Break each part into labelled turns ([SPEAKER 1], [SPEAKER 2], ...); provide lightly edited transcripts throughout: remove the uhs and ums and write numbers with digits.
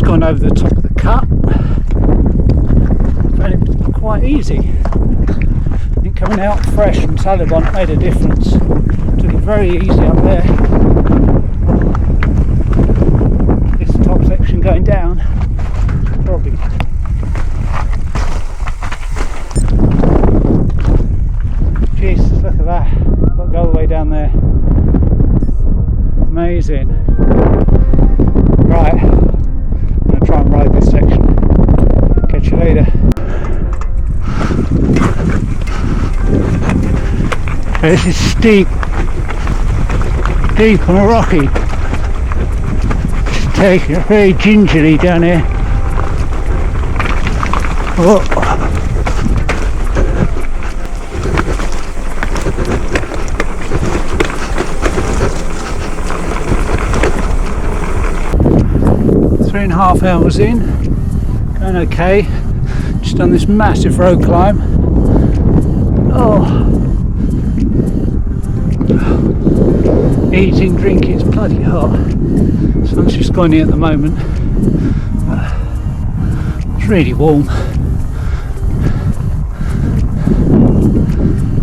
[SPEAKER 1] gone over the top of the cut, and it was quite easy. I think coming out fresh from Salibon made a difference. Took it very easy up there. This top section going down, probably. Jesus, look at that. Got to go all the way down there. Amazing. Right, I'm going to try and ride this section. Catch you later. This is steep and rocky. Just taking it very gingerly down here. Oh. 3.5 hours in, going okay. Just done this massive road climb. Oh, eating, drinking, it's bloody hot. Sun's just gone in at the moment. It's really warm.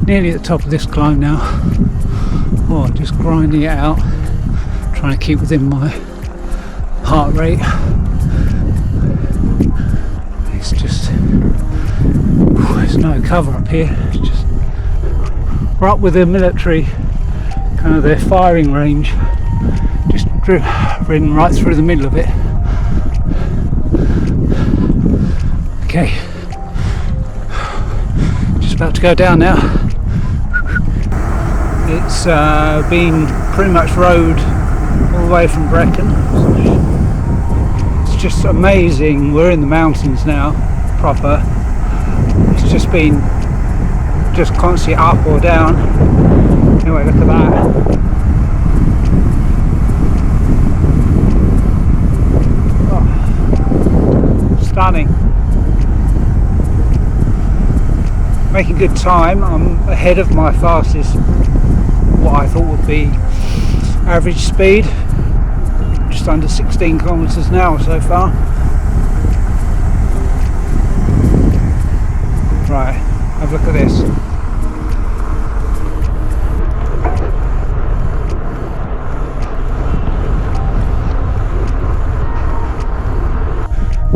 [SPEAKER 1] Nearly at the top of this climb now. Oh, just grinding it out, trying to keep within my heart rate. It's just, there's no cover up here. It's just, we're up with the military, kind of their firing range, just ridden right through the middle of it. Okay, just about to go down now. It's been pretty much rode all the way from Brecon. It's just amazing. We're in the mountains now, proper. It's just been constantly up or down. Anyway, look at that. Oh, stunning. Making good time. I'm ahead of my fastest, what I thought would be average speed, just under 16 kilometers an hour so far. Right, have a look at this.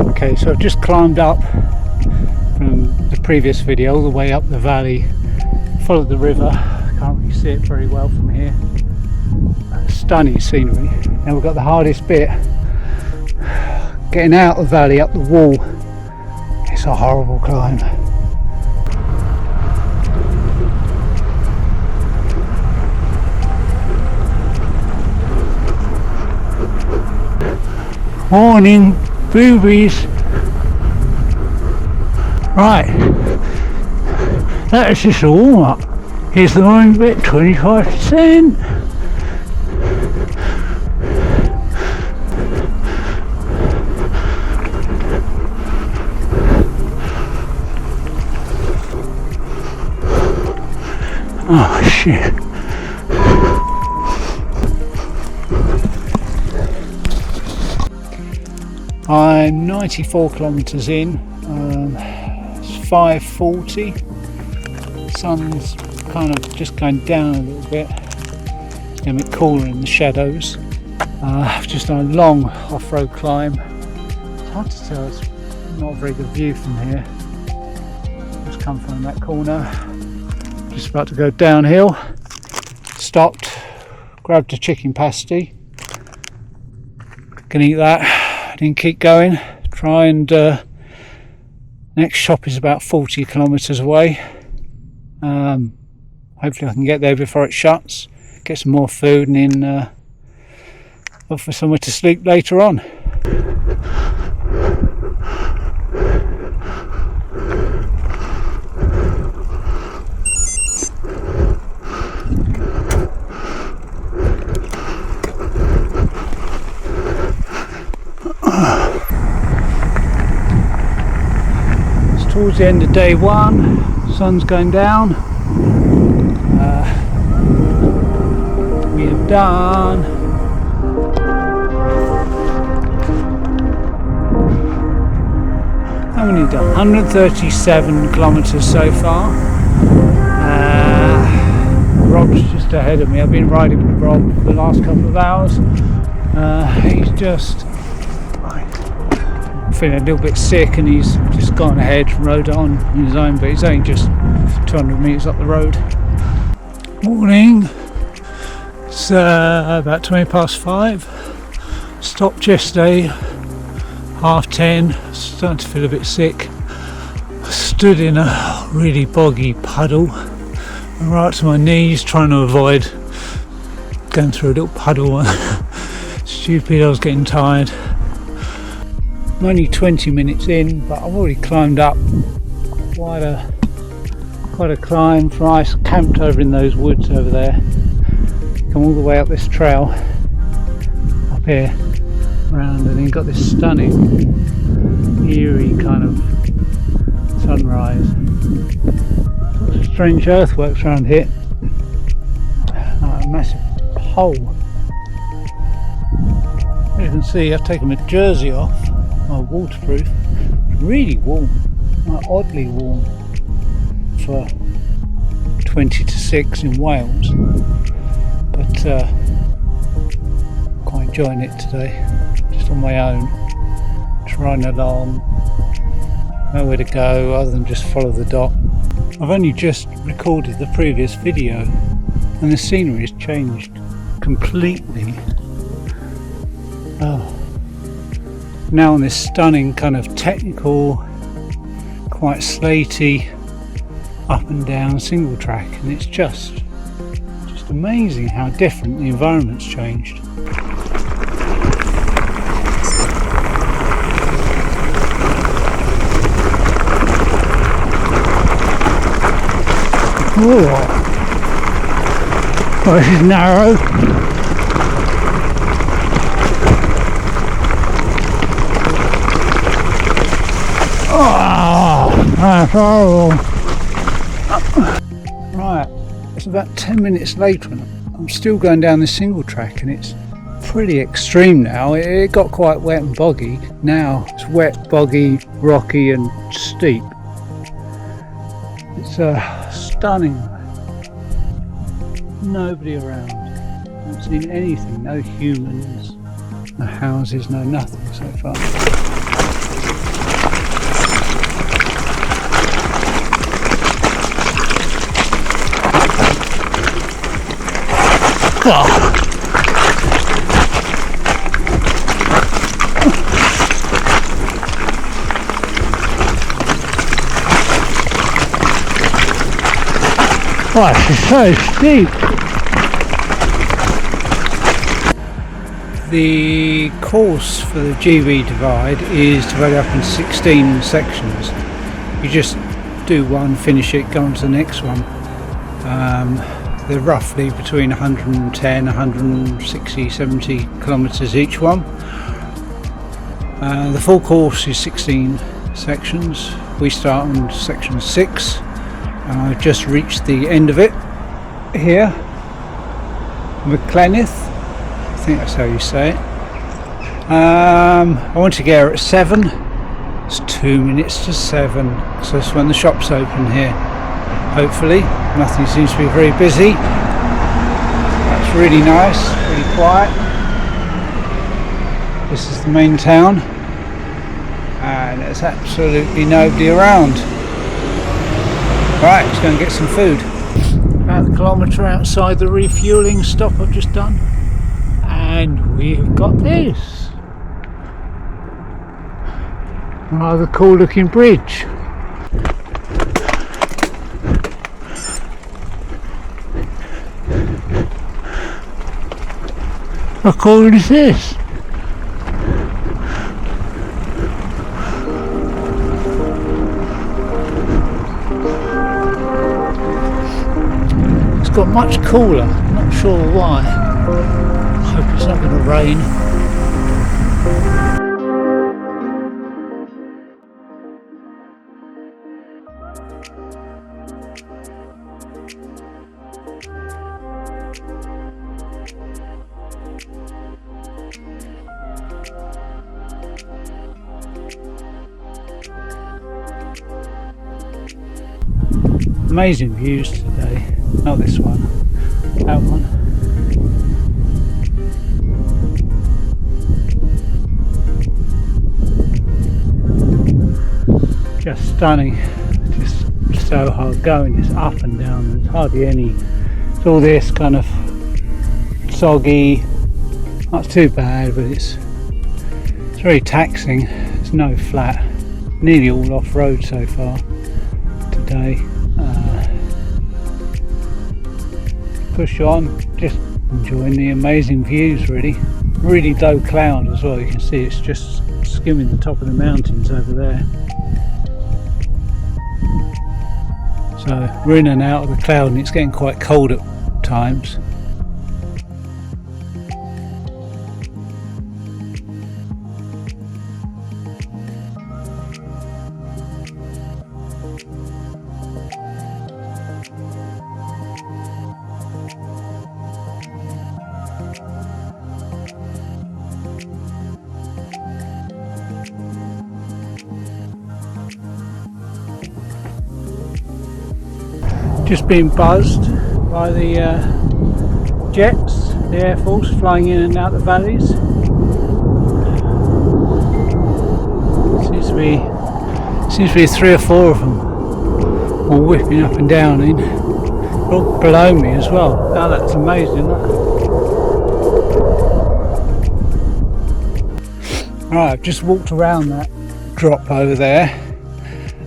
[SPEAKER 1] Okay, so I've just climbed up from the previous video all the way up the valley, followed the river. Can't really see it very well from here. Stunning scenery. Now we've got the hardest bit, getting out of the valley, up the wall. It's a horrible climb. Morning, boobies. Right, that is just a warm up. Here's the morning bit, 25%. Oh shit. I'm 94 kilometers in. It's 5:40. Sun's kind of just going down a little bit. It's going to be cooler in the shadows. I've just done a long off-road climb. It's hard to tell, it's not a very good view from here. Just come from that corner. Just about to go downhill. Stopped, grabbed a chicken pasty. Can eat that. Didn't keep going. Try and next shop is about 40 kilometers away. Hopefully I can get there before it shuts, get some more food, and then look for somewhere to sleep later on. It's towards the end of day one, sun's going down. We have done How many done? 137 kilometres so far. Rob's just ahead of me. I've been riding with Rob for the last couple of hours. He's just feeling a little bit sick and he's just gone ahead, rode on his own, but he's only just 200 metres up the road. Morning. It's about 5:20. Stopped yesterday, 10:30. Starting to feel a bit sick. Stood in a really boggy puddle, right to my knees, trying to avoid going through a little puddle. Stupid, I was getting tired. I'm only 20 minutes in, but I've already climbed up quite a climb. I camped over in those woods over there. Come all the way up this trail up here, round, and then got this stunning, eerie kind of sunrise. Lots of strange earthworks around here. A massive hole. As you can see, I've taken my jersey off, my waterproof. It's really warm, like oddly warm for 20 to 6 in Wales, but quite enjoying it today. Just on my own, just riding along, nowhere to go other than just follow the dot. I've only just recorded the previous video and the scenery has changed completely. Now on this stunning kind of technical, quite slaty, up and down single track, and it's just amazing how different the environment's changed. Oh, this is narrow. Oh, that's horrible. Right, it's about 10 minutes later and I'm still going down this single track, and it's pretty extreme now. It got quite wet and boggy. Now it's wet, boggy, rocky and steep. It's stunning. Nobody around. I haven't seen anything, no humans, no houses, no nothing so far. Oh. Oh, it's so steep. The course for the GB divide is divided up in 16 sections. You just do one, finish it, go on to the next one. They're roughly between 110, 160, 70 kilometres each one. The full course is 16 sections. We start on section 6. I've just reached the end of it here. McLenith, I think that's how you say it. I want to get here at 7. It's 2 minutes to 7, so that's when the shop's open here. Hopefully, nothing seems to be very busy. That's really nice, really quiet. This is the main town, and there's absolutely nobody around. Right, let's go and get some food. About a kilometre outside the refuelling stop I've just done, and we've got this rather cool looking bridge. How cool is this? It's got much cooler, I'm not sure why. I hope it's not going to rain. Amazing views today. Not this one, that one. Just stunning. Just so hard going. It's up and down. There's hardly any. It's all this kind of soggy. Not too bad, but it's very taxing. There's no flat. Nearly all off road so far today. Push on, just enjoying the amazing views. Really low cloud as well. You can see it's just skimming the top of the mountains over there. So we're in and out of the cloud, and it's getting quite cold at times. Just been buzzed by the jets, the Air Force flying in and out the valleys. Seems to be 3 or 4 of them, all whipping up and down in. All below me as well. Oh, that's amazing. Right, I've just walked around that drop over there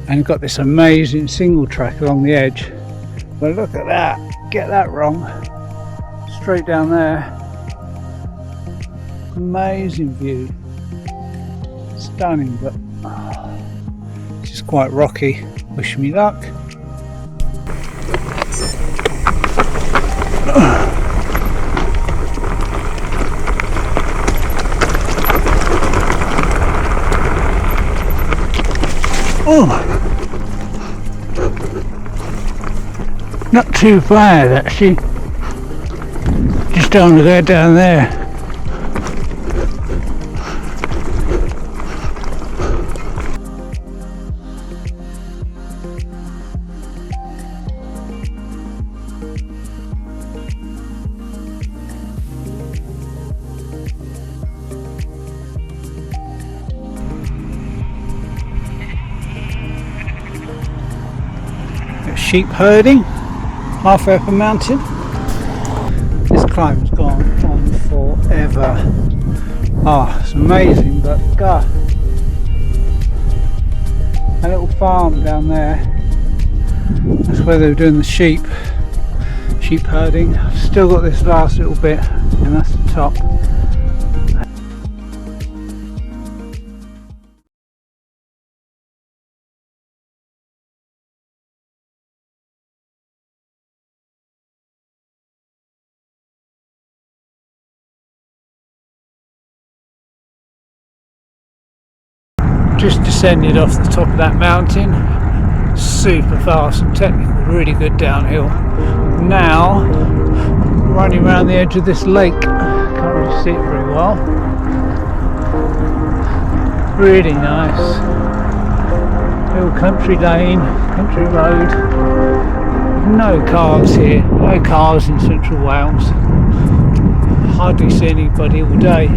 [SPEAKER 1] and got this amazing single track along the edge. But look at that, get that wrong. Straight down there. Amazing view. Stunning, but it's just quite rocky. Wish me luck. Oh! Not too bad actually. Just don't want to go down there. Sheep herding. Halfway up a mountain. This climb's gone on forever. Oh, it's amazing, but God. A little farm down there. That's where they were doing the sheep herding. I've still got this last little bit, and that's the top. Just descended off the top of that mountain, super fast and technical, really good downhill. Now running around the edge of this lake, can't really see it very well. Really nice little country lane, country road. No cars here, no cars in Central Wales. Hardly see anybody all day.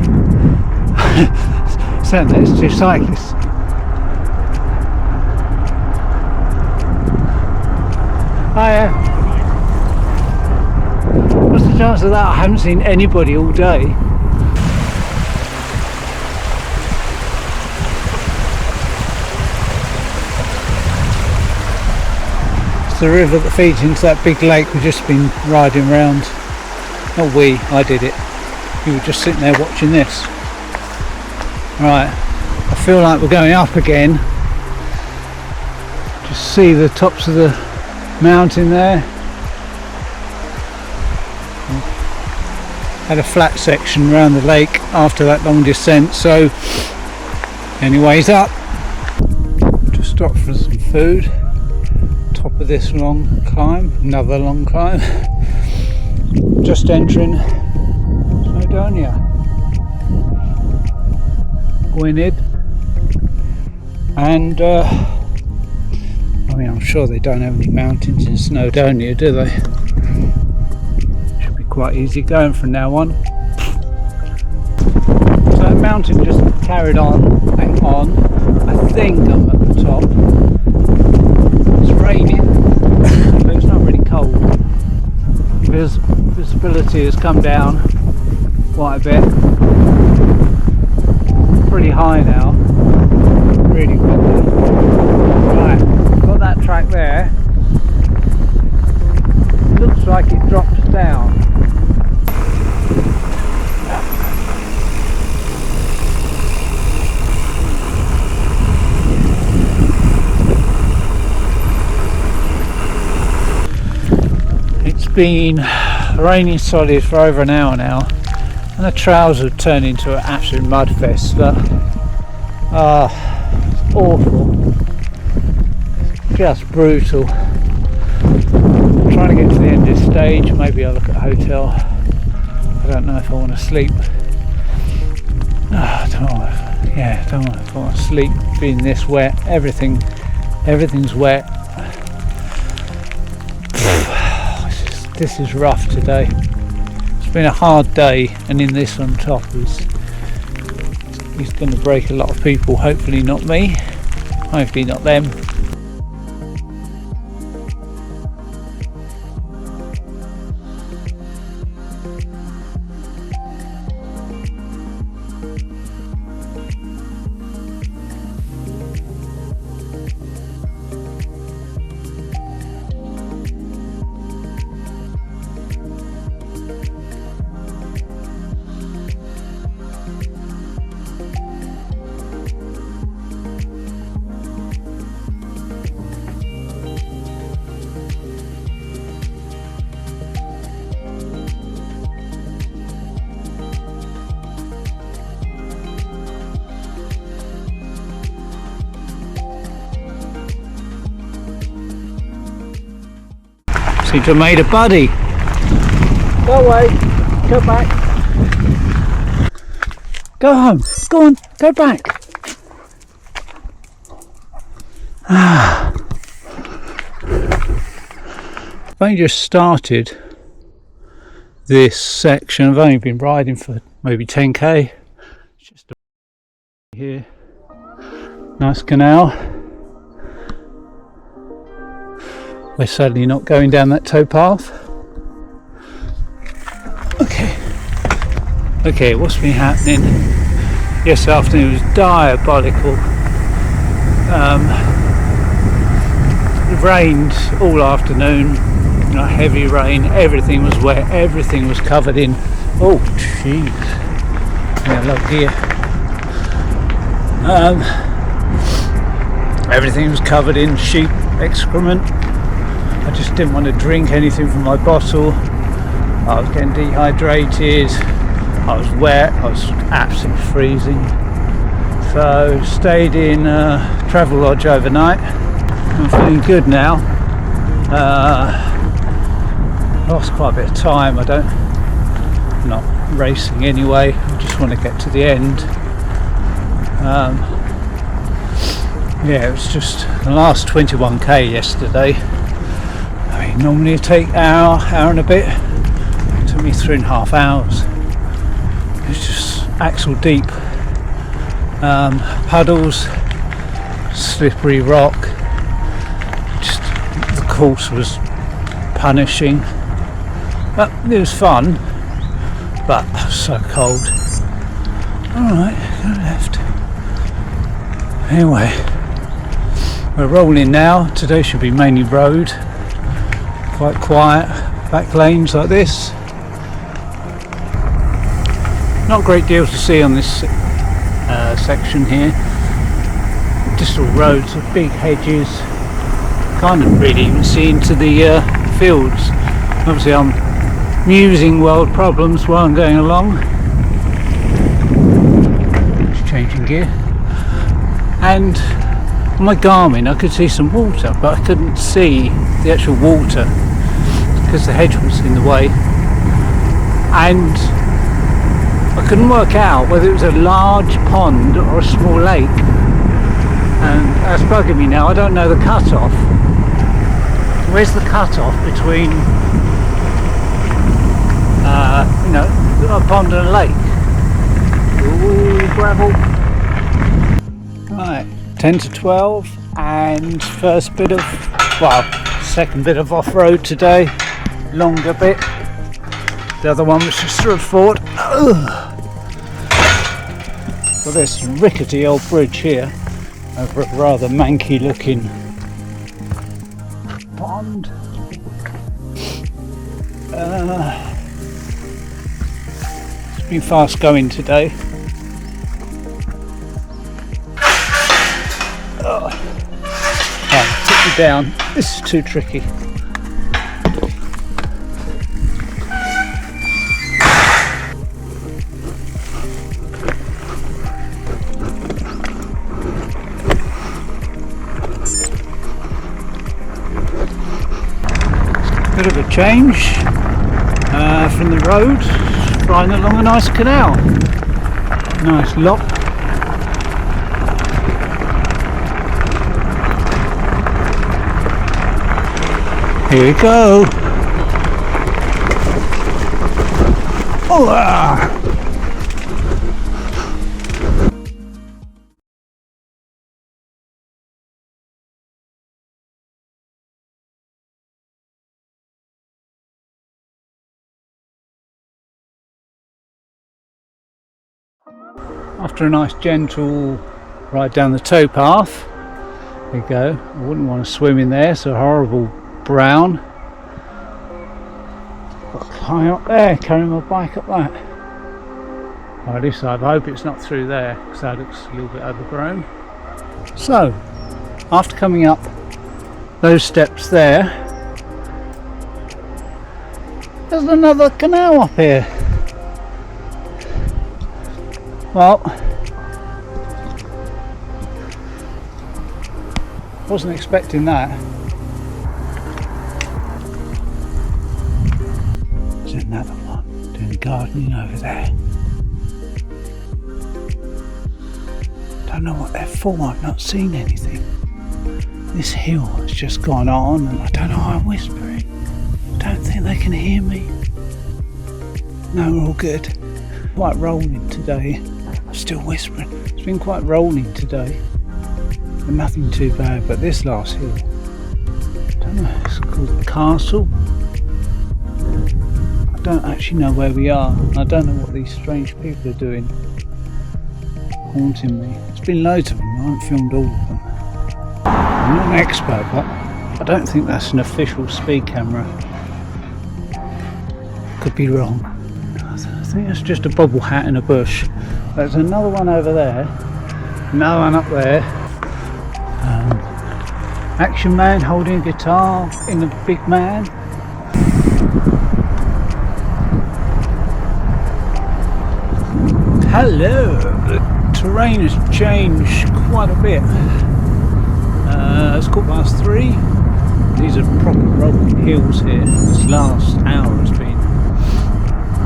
[SPEAKER 1] Except there's 2 cyclists. Hiya. What's the chance of that? I haven't seen anybody all day. It's the river that feeds into that big lake we've just been riding around. Not we, I did it. You were just sitting there watching this. Right, I feel like we're going up again. Just see the tops of the mountain there. Had a flat section around the lake after that long descent, so anyways up. Just stopped for some food. Top of this long climb, another long climb. Just entering Snowdonia. Gwynedd, and I mean, I'm sure they don't have any mountains in Snowdonia, do they? Should be quite easy going from now on. So that mountain just carried on and on. I think I'm at the top. It's raining, but it's not really cold. Visibility has come down quite a bit. Pretty high now. Really windy. Right, got that track there. Looks like it drops down. It's been raining solid for over an hour now, and the trails have turned into an absolute mud fest. Look. It's awful. Just brutal. I'm trying to get to the end of this stage. Maybe I'll look at a hotel. I don't know if I want to sleep. I don't know if I want to sleep being this wet. Everything's wet. This is rough today. It's been a hard day, and in this on top is going to break a lot of people. Hopefully not me, hopefully not them. Seem to have made a buddy. Go away, go back. Go home, go on, go back. I've only just started this section. I've only been riding for maybe 10k. It's just here. Nice canal. We're certainly not going down that towpath. Okay, what's been happening? Yesterday afternoon was diabolical. It rained all afternoon, heavy rain, everything was wet, everything was covered in, oh jeez, yeah, look here. Everything was covered in sheep excrement. I just didn't want to drink anything from my bottle. I was getting dehydrated, I was wet, I was absolutely freezing. So stayed in Travelodge overnight. I'm feeling good now. Lost quite a bit of time. I'm not racing anyway, I just want to get to the end. Yeah, it was just the last 21k yesterday. I mean, normally it take hour and a bit. It took me 3.5 hours. It's just axle deep. Puddles, slippery rock. Just the course was punishing, but it was fun. But I was so cold. Alright, go left. Anyway, we're rolling now. Today should be mainly road. Quite quiet, back lanes like this. Not a great deal to see on this section here. Just all roads with big hedges. Can't really even see into the fields. Obviously I'm musing world problems while I'm going along. Just changing gear. And on my Garmin I could see some water, but I couldn't see the actual water because the hedge was in the way. And I couldn't work out whether it was a large pond or a small lake, and that's bugging me now. I don't know the cut-off. Where's the cut-off between, you know, a pond and a lake? Ooh, gravel. Right, 10 to 12, and first bit of, well, second bit of off-road today, longer bit. The other one was just through a ford. Got this rickety old bridge here over a rather manky looking pond. It's been fast going today. Right, put you down. This is too tricky. Bit of a change from the road, riding along a nice canal. Nice lock. Here we go. Oh, After a nice gentle ride down the towpath, there you go. I wouldn't want to swim in there, it's a horrible brown. Got to climb up there, carry my bike up that. Well, this side, I hope it's not through there because that looks a little bit overgrown. So, after coming up those steps there, there's another canal up here. Well, wasn't expecting that. There's another one doing gardening over there. Don't know what they're for, I've not seen anything. This hill has just gone on and I don't know why I'm whispering. I don't think they can hear me. No, we're all good. Quite rolling today. I'm still whispering. It's been quite rolling today. But nothing too bad, but this last hill, I don't know, it's called the Castle. I don't actually know where we are. I don't know what these strange people are doing, haunting me. There's been loads of them, I haven't filmed all of them. I'm not an expert, but I don't think that's an official speed camera. Could be wrong. I think it's just a bobble hat in a bush. There's another one over there, another one up there. Action man holding a guitar in a big man. Hello! The terrain has changed quite a bit. It's 3:15. These are proper rolling hills here. This last hour has been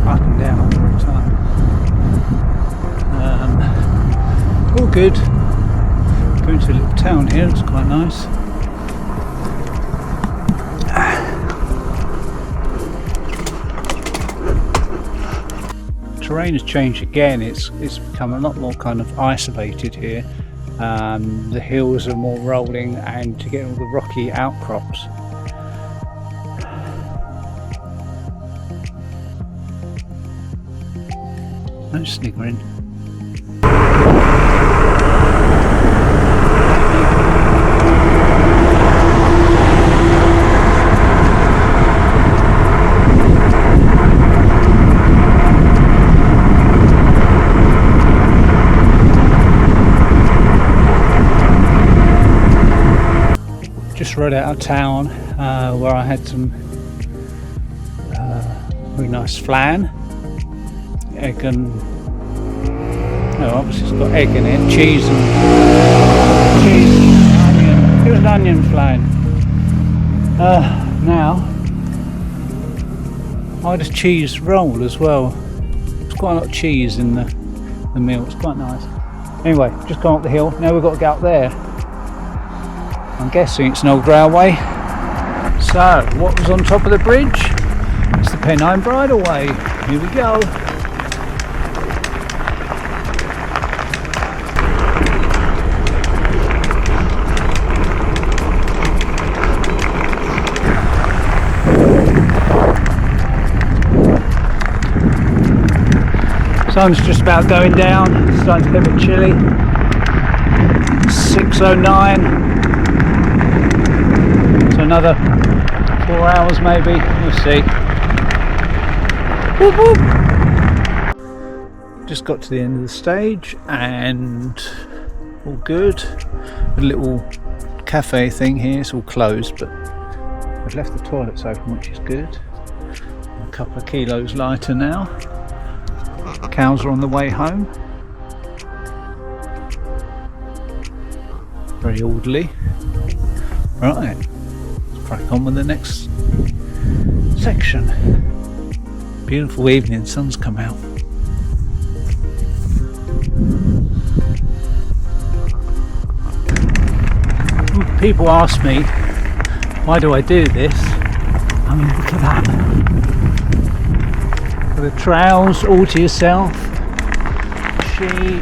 [SPEAKER 1] up and down all the time. All good. Going to a little town here, it's quite nice. Terrain has changed again. It's become a lot more kind of isolated here. The hills are more rolling and to get all the rocky outcrops. No sniggering. Just rode out of town where I had some very nice flan, egg and, no, obviously it's got egg in it, cheese and onion. It was an onion flan. Now I had a cheese roll as well. There's quite a lot of cheese in the meal, it's quite nice. Anyway, just gone up the hill, now we've got to go up there. I'm guessing it's an old railway, So, what was on top of the bridge? It's the Pennine Bridleway. Here we go. Sun's just about going down. It's starting to get a bit chilly. 6:09. So another 4 hours maybe. We'll see. Whoop, whoop. Just got to the end of the stage and all good. A little cafe thing here. It's all closed, but I've left the toilets open, which is good. A couple of kilos lighter now. Cows are on the way home. Very orderly. Right, let's crack on with the next section. Beautiful evening, sun's come out. People ask me, why do I do this? I mean, look at that. The trails all to yourself. Sheep.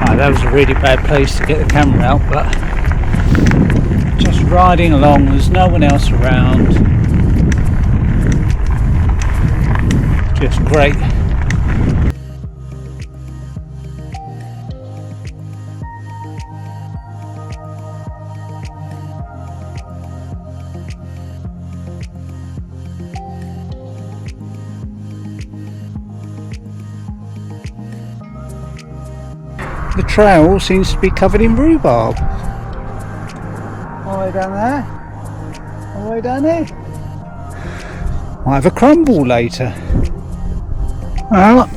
[SPEAKER 1] Oh, that was a really bad place to get the camera out, but just riding along, there's no one else around. Just great. The trail seems to be covered in rhubarb. All the way down there. All the way down here. Might have a crumble later. Well.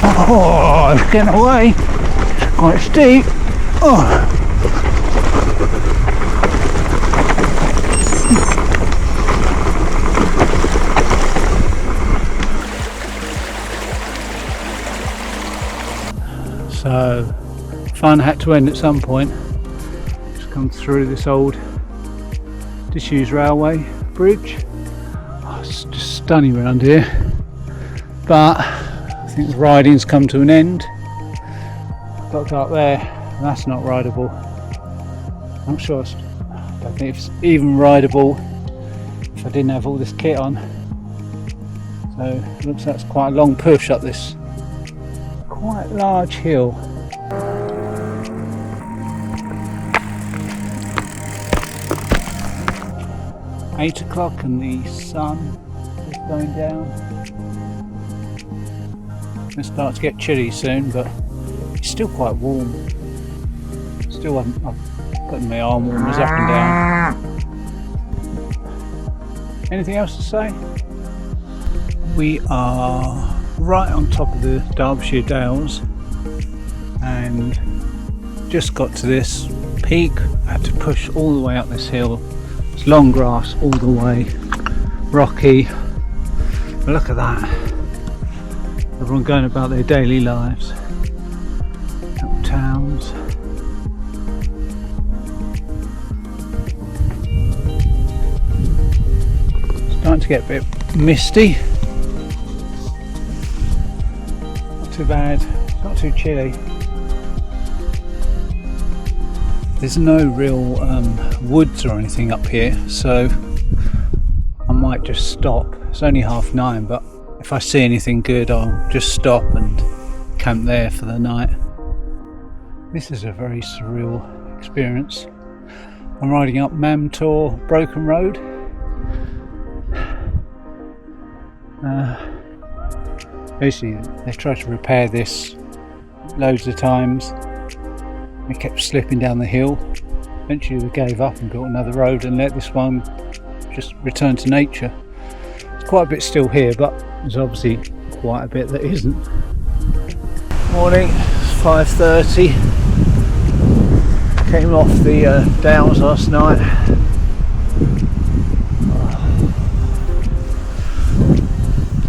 [SPEAKER 1] Oh, it's getting away. It's quite steep. Oh. So, fun had to end at some point. Just come through this old disused railway bridge. Oh, it's just stunning around here. But I think the riding's come to an end. Got to go up there, and that's not rideable. I'm sure I don't think it's even rideable if I didn't have all this kit on. So it looks like it's quite a long push up this quite large hill. Eight o'clock and the sun is going down. It'll start to get chilly soon, but it's still quite warm. Still I'm putting my arm warmers up and down. Anything else to say? We are right on top of the Derbyshire Dales and just got to this peak. I had to push all the way up this hill. It's long grass all the way, rocky. But look at that. Everyone going about their daily lives. Little towns. Starting to get a bit misty. Too bad, it's not too chilly. There's no real woods or anything up here, so I might just stop. It's only 9:30, but if I see anything good I'll just stop and camp there for the night. This is a very surreal experience. I'm riding up Mamtor Brecon Road. Basically, they tried to repair this loads of times. They kept slipping down the hill. Eventually they gave up and built another road and let this one just return to nature. It's quite a bit still here, but there's obviously quite a bit that isn't. Morning, it's 5:30. Came off the Downs last night.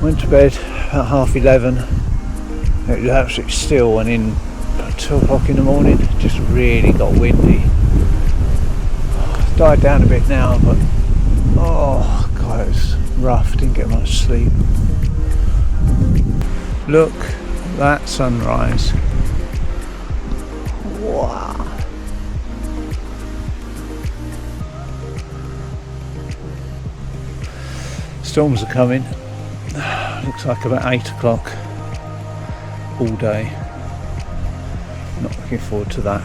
[SPEAKER 1] Went to bed at 11:30. It was absolutely still, and in 2 o'clock in the morning. Just really got windy. It's died down a bit now, but oh god, it was rough. Didn't get much sleep. Look at that sunrise. Wow. Storms are coming. Looks like about 8 o'clock all day. Not looking forward to that.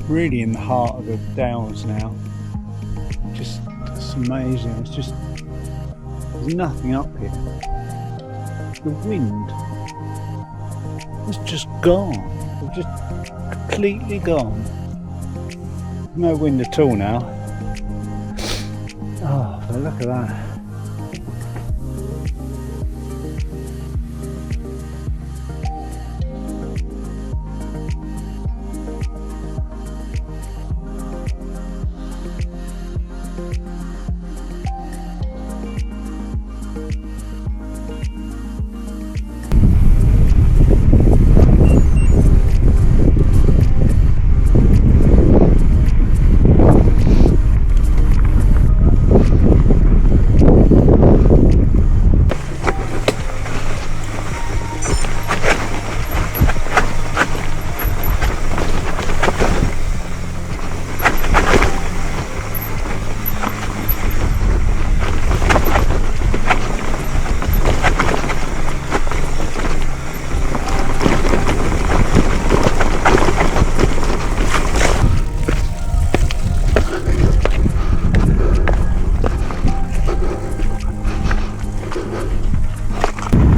[SPEAKER 1] Really in the heart of the Downs now. Just, it's amazing. It's just, there's nothing up here. The wind is just gone. It's just completely gone. No wind at all now. Oh, but look at that.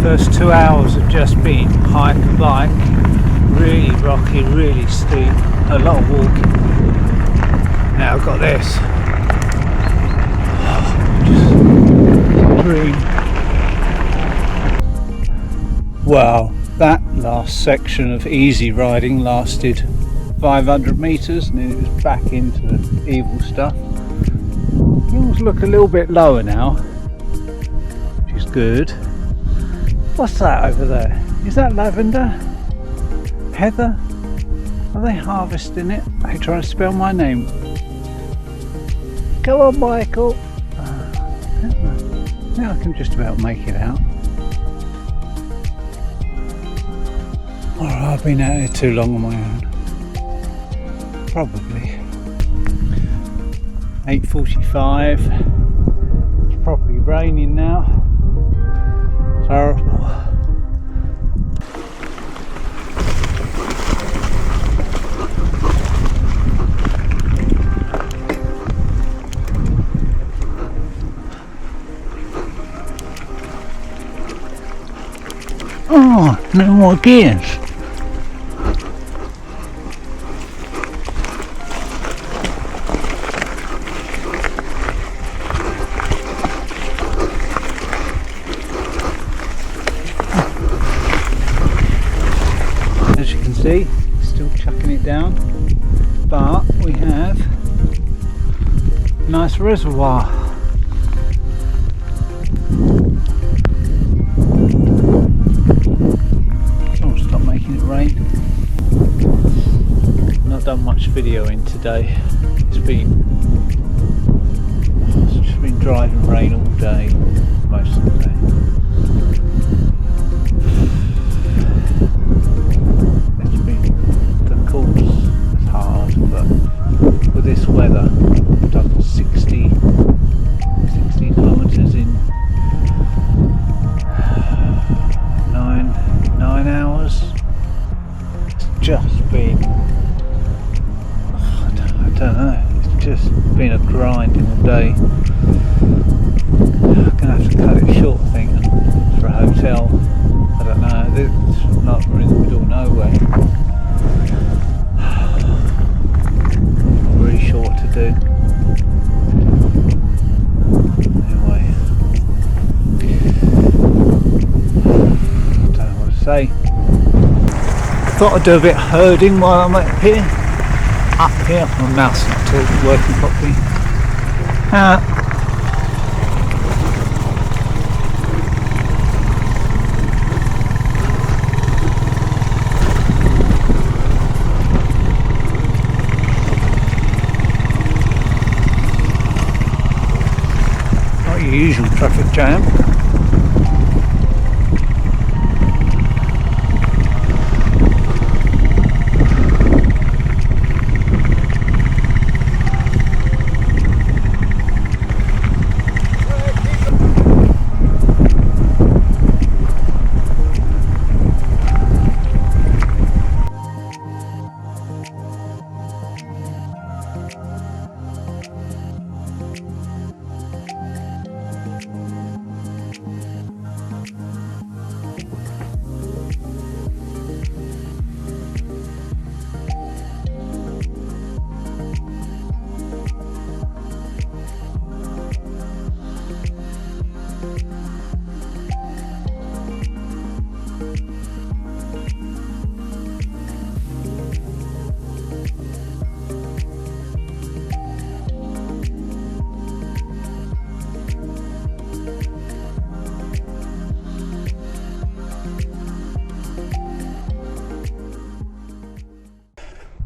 [SPEAKER 1] First 2 hours have just been hike and bike, really rocky, really steep, a lot of walking. Now I've got this. Just green. Wow, that last section of easy riding lasted 500 metres and then it was back into the evil stuff. Things look a little bit lower now, which is good. What's that over there? Is that lavender? Heather? Are they harvesting it? Are they trying to spell my name? Go on, Michael. Now I can just about make it out. Alright, I've been out here too long on my own. Probably. 8:45. It's probably raining now. Terrible. Oh, no more gears. As you can see, still chucking it down, but we have a nice reservoir. Someone stop making it rain. Not done much videoing today. It's just been driving rain all day, most of the day. With this weather, I've done 60 kilometres in 9 hours. It's just been, I don't know, it's just been a grinding all day. I'm gonna have to cut it short, I think, and look for a hotel. I don't know, it's not, we're in the middle of nowhere. Sure what to do. Anyway, I don't know what to say. Thought I'd do a bit of herding while I'm up here. My mouth's not working properly. traffic jam.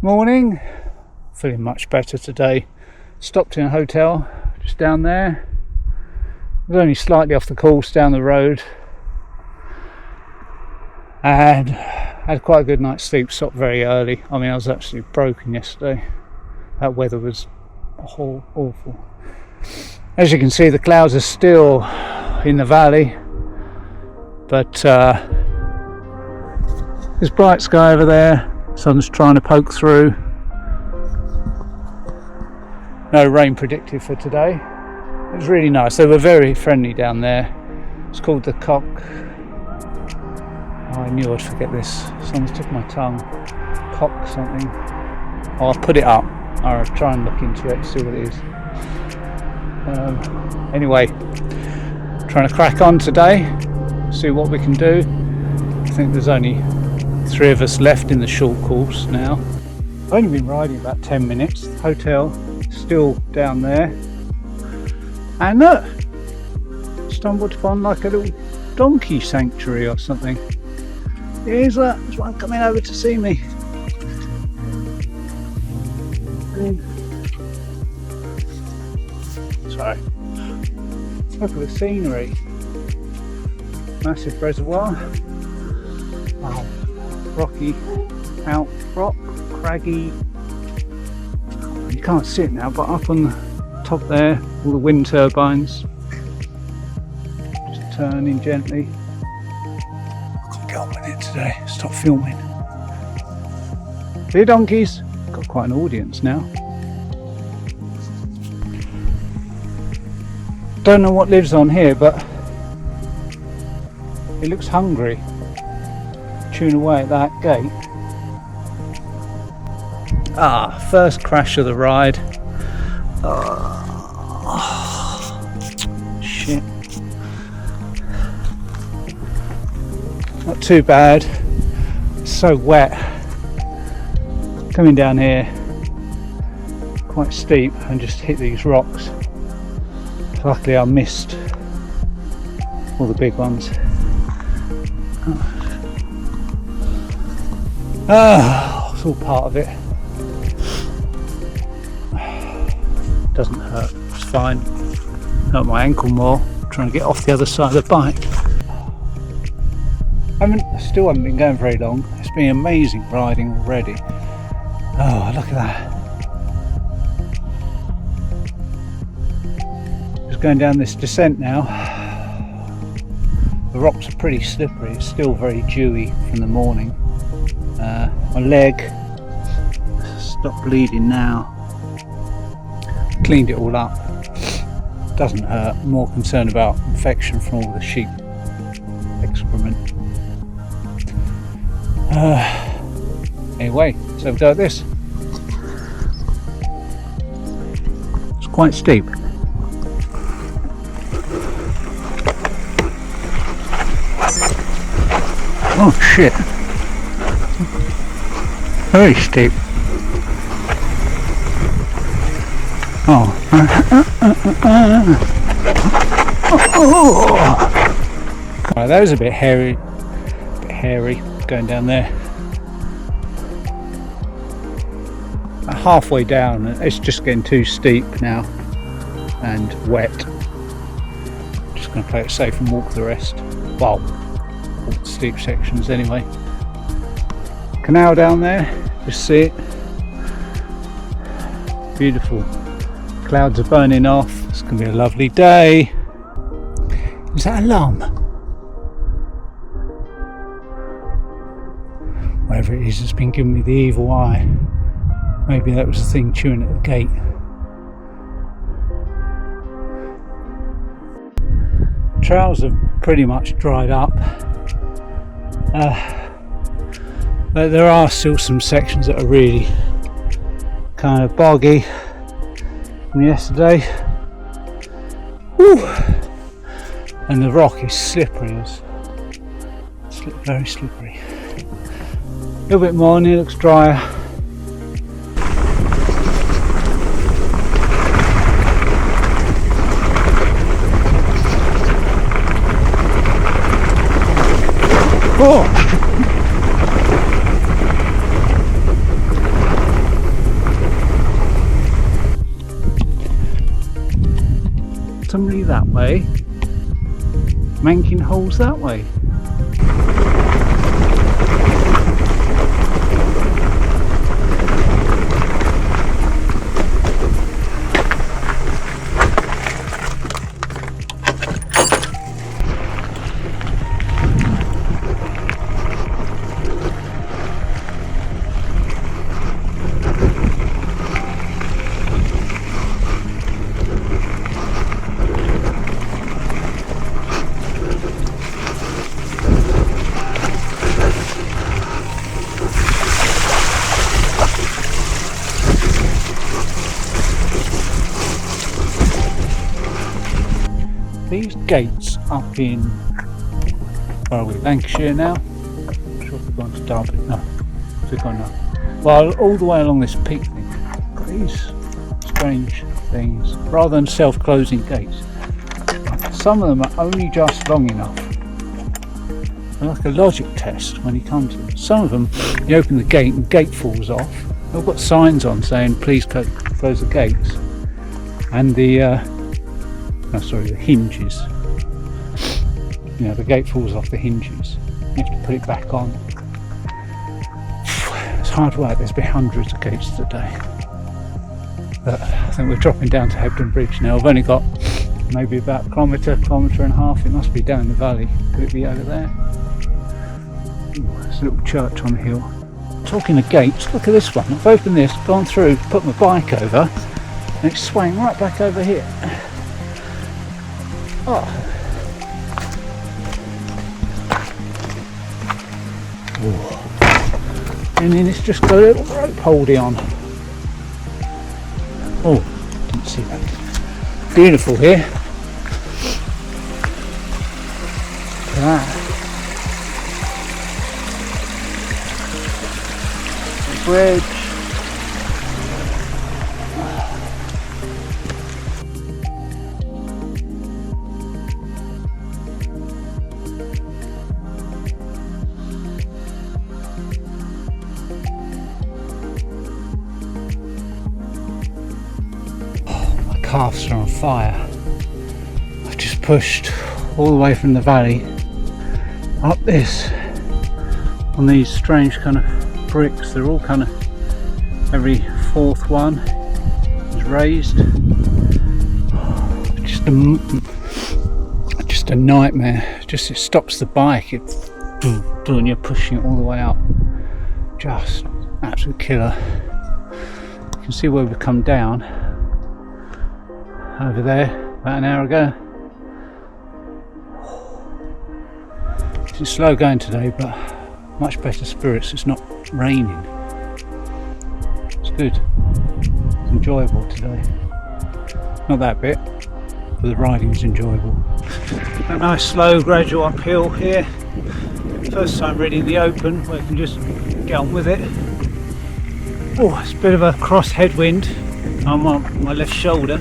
[SPEAKER 1] Morning, feeling much better today. Stopped in a hotel just down there. I was only slightly off the course down the road and had quite a good night's sleep. Stopped very early. I mean, I was actually broken yesterday. That weather was awful. As you can see, the clouds are still in the valley, but there's bright sky over there. Sun's trying to poke through. No rain predicted for today. It was really nice. They were very friendly down there. It's called the Cock. Oh, I knew I'd forget this. Someone's took my tongue. Cock something. Oh, I'll put it up. I'll try and look into it, see what it is. Anyway, trying to crack on today. See what we can do. I think there's only 3 of us left in the short course now. I've only been riding about 10 minutes. The hotel still down there. And look! Stumbled upon like a little donkey sanctuary or something. Here's one coming over to see me. Sorry. Look at the scenery. Massive reservoir. Wow. Rocky outcrop, craggy. You can't see it now, but up on the top there, all the wind turbines just turning gently. I can't get on with it today. Stop filming. Here, donkeys. Got quite an audience now. Don't know what lives on here, but it looks hungry. Chewing away at that gate. First crash of the ride. Shit. Not too bad. It's so wet. Coming down here, quite steep, and just hit these rocks. Luckily I missed all the big ones. It's all part of it. Doesn't hurt, it's fine. Hurt my ankle more, trying to get off the other side of the bike. Still haven't been going very long. It's been amazing riding already. Oh, look at that. Just going down this descent now. The rocks are pretty slippery, it's still very dewy from the morning. My leg stopped bleeding now. Cleaned it all up. Doesn't hurt. I'm more concerned about infection from all the sheep excrement. Anyway, let's have a go at this. It's quite steep. Oh shit. Very steep. Oh. Right, that was a bit hairy. Going down there. Halfway down, it's just getting too steep now and wet. Just just going to play it safe and walk the rest. Well, walk the steep sections anyway. Canal down there, just see it. Beautiful. Clouds are burning off. It's going to be a lovely day. Is that a llama? Whatever it is, it's been giving me the evil eye. Maybe that was the thing chewing at the gate. Trails have pretty much dried up. But there are still some sections that are really kind of boggy from yesterday. Whew. And the rock is slippery, very slippery. A little bit more and it looks drier. Oh. Somebody that way, manking holes that way. These gates up in, where are we, Lancashire now? I'm sure if we've gone to Derby. No, we've gone now. Well, all the way along this peak thing, these strange things, rather than self-closing gates, some of them are only just long enough. They're like a logic test when you come to them. Some of them, you open the gate and the gate falls off. They've got signs on saying please close the gates. And the hinges. You know, the gate falls off the hinges. You have to put it back on. It's hard work. There's been hundreds of gates today. But I think we're dropping down to Hebden Bridge now. I've only got maybe about a kilometre and a half. It must be down the valley. Could it be over there? Ooh, there's a little church on the hill. Talking of gates, look at this one. I've opened this, gone through, put my bike over, and it's swaying right back over here. Oh. Ooh. And then it's just got a little rope holdy on. Oh, didn't see that. Beautiful here. Look at that. The bridge. Calves are on fire. I've just pushed all the way from the valley up this on these strange kind of bricks. They're all kind of, every fourth one is raised. Just a nightmare. It stops the bike. And you're pushing it all the way up. Just absolute killer. You can see where we've come down. Over there about an hour ago. It's slow going today, but much better spirits. It's not raining. It's good. It's enjoyable today. Not that bit, but the riding is enjoyable. A nice slow gradual uphill here. First time really in the open where you can just get on with it. Oh, it's a bit of a cross headwind on my left shoulder.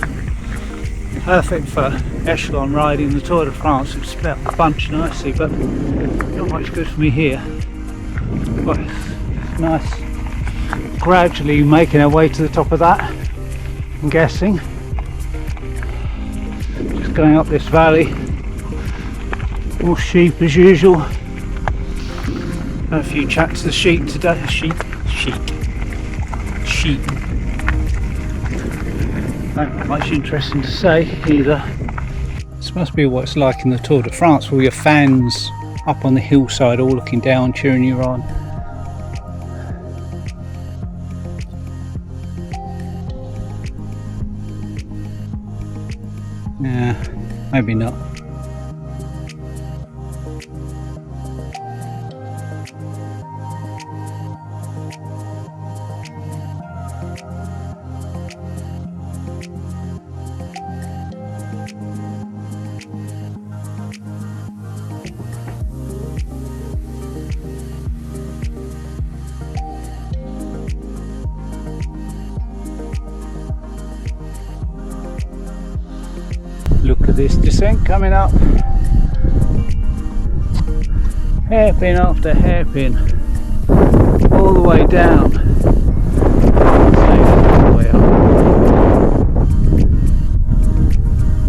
[SPEAKER 1] Perfect for echelon riding the Tour de France. It's split up a bunch nicely, but not much good for me here. But it's nice. Gradually making our way to the top of that, I'm guessing. Just going up this valley. More sheep as usual. Had a few chats to the sheep today. Sheep. Not much interesting to say either. This must be what it's like in the Tour de France, with all your fans up on the hillside all looking down, cheering you on. Yeah, maybe not. Look at this descent coming up. Hairpin after hairpin. All the way down. All the way up.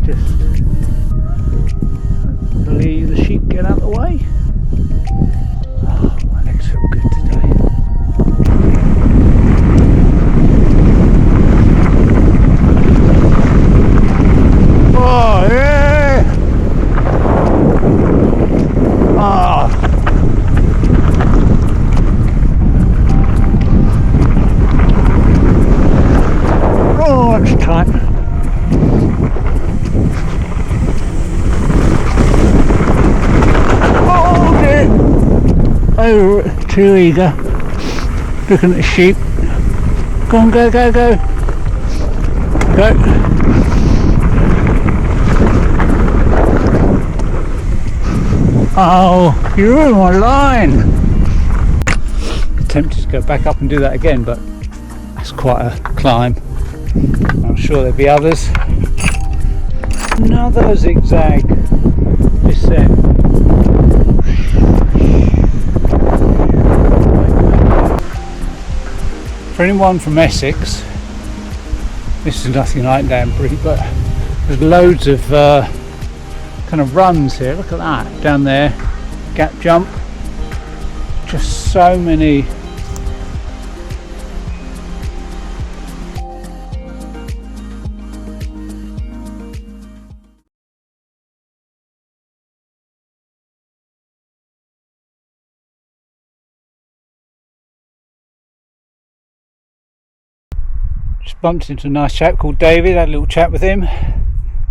[SPEAKER 1] Just hopefully the sheep get out of the way. Oh, my legs feel good today. Oh yeah! Oh. Oh, it's tight. Oh dear! Oh, too eager. Looking at the sheep. Go on, go, go, go. Go. Oh, you ruined my line! Tempted to go back up and do that again, but that's quite a climb. I'm sure there'll be others. Another zigzag descent. For anyone from Essex, this is nothing like Danbury, but there's loads of kind of runs here. Look at that down there, gap jump, just so many. Just bumped into a nice chap called David, had a little chat with him.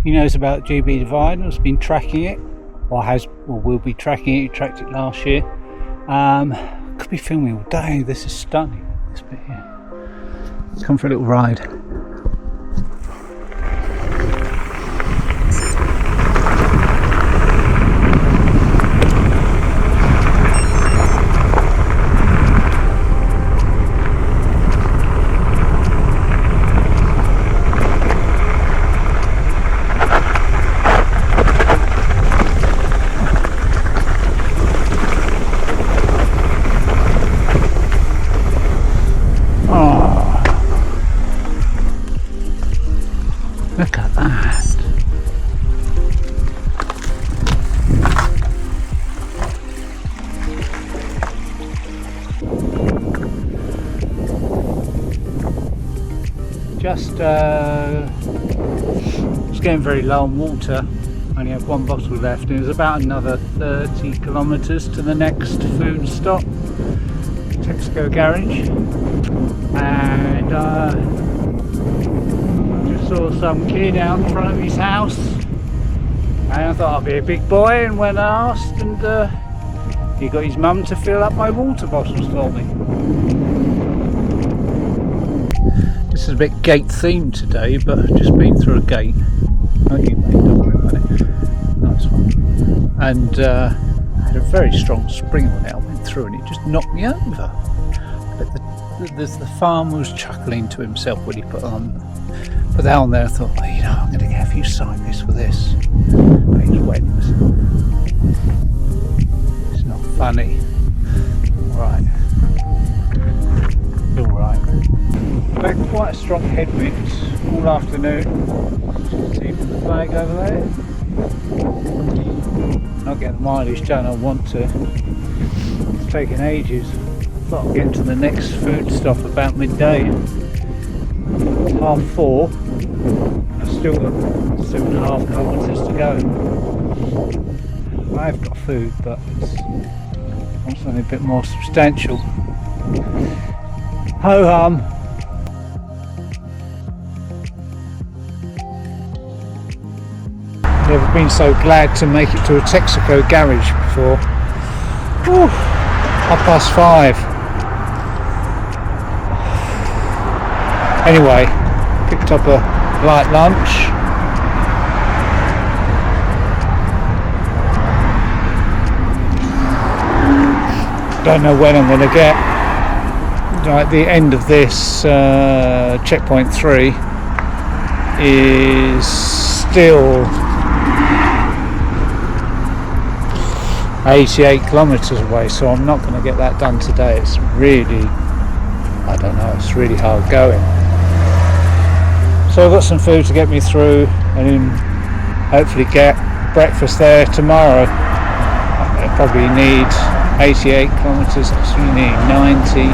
[SPEAKER 1] He knows about GB Divide and has been tracking it, or will be tracking it. He tracked it last year. Could be filming all day. This is stunning, this bit here. Let's come for a little ride. Look at that. Just it's getting very low on water. Only have one bottle left, and it was about another 30 kilometres to the next food stop, Texaco Garage, and saw some kid out in front of his house, and I thought I'd be a big boy and went and asked, and he got his mum to fill up my water bottles for me. This is a bit gate themed today, but I've just been through a gate. Oh, you mate, don't worry about it. Nice one. And I had a very strong spring on it. I went through and it just knocked me over. But the farmer was chuckling to himself when he put that on there. I thought, well, you know, I'm going to get a few cyclists for this. But he's wet himself. It's not funny. Right. Alright. We had quite a strong headwind all afternoon. See the flag over there? Not getting the mileage done I want to. It's taking ages. But I'll get to the next food stop about midday. 4:30. I've still got 7.5 kilometres to go. I've got food, but it's something a bit more substantial. Ho hum. Never been so glad to make it to a Texaco garage before. Whew, 5:30. Anyway, picked up a light lunch. Don't know when I'm going to get. Like the end of this checkpoint 3 is still 88 kilometres away, so I'm not going to get that done today. It's really, I don't know, it's really hard going. So I've got some food to get me through and then hopefully get breakfast there tomorrow. I probably need 88 kilometres, actually need 90.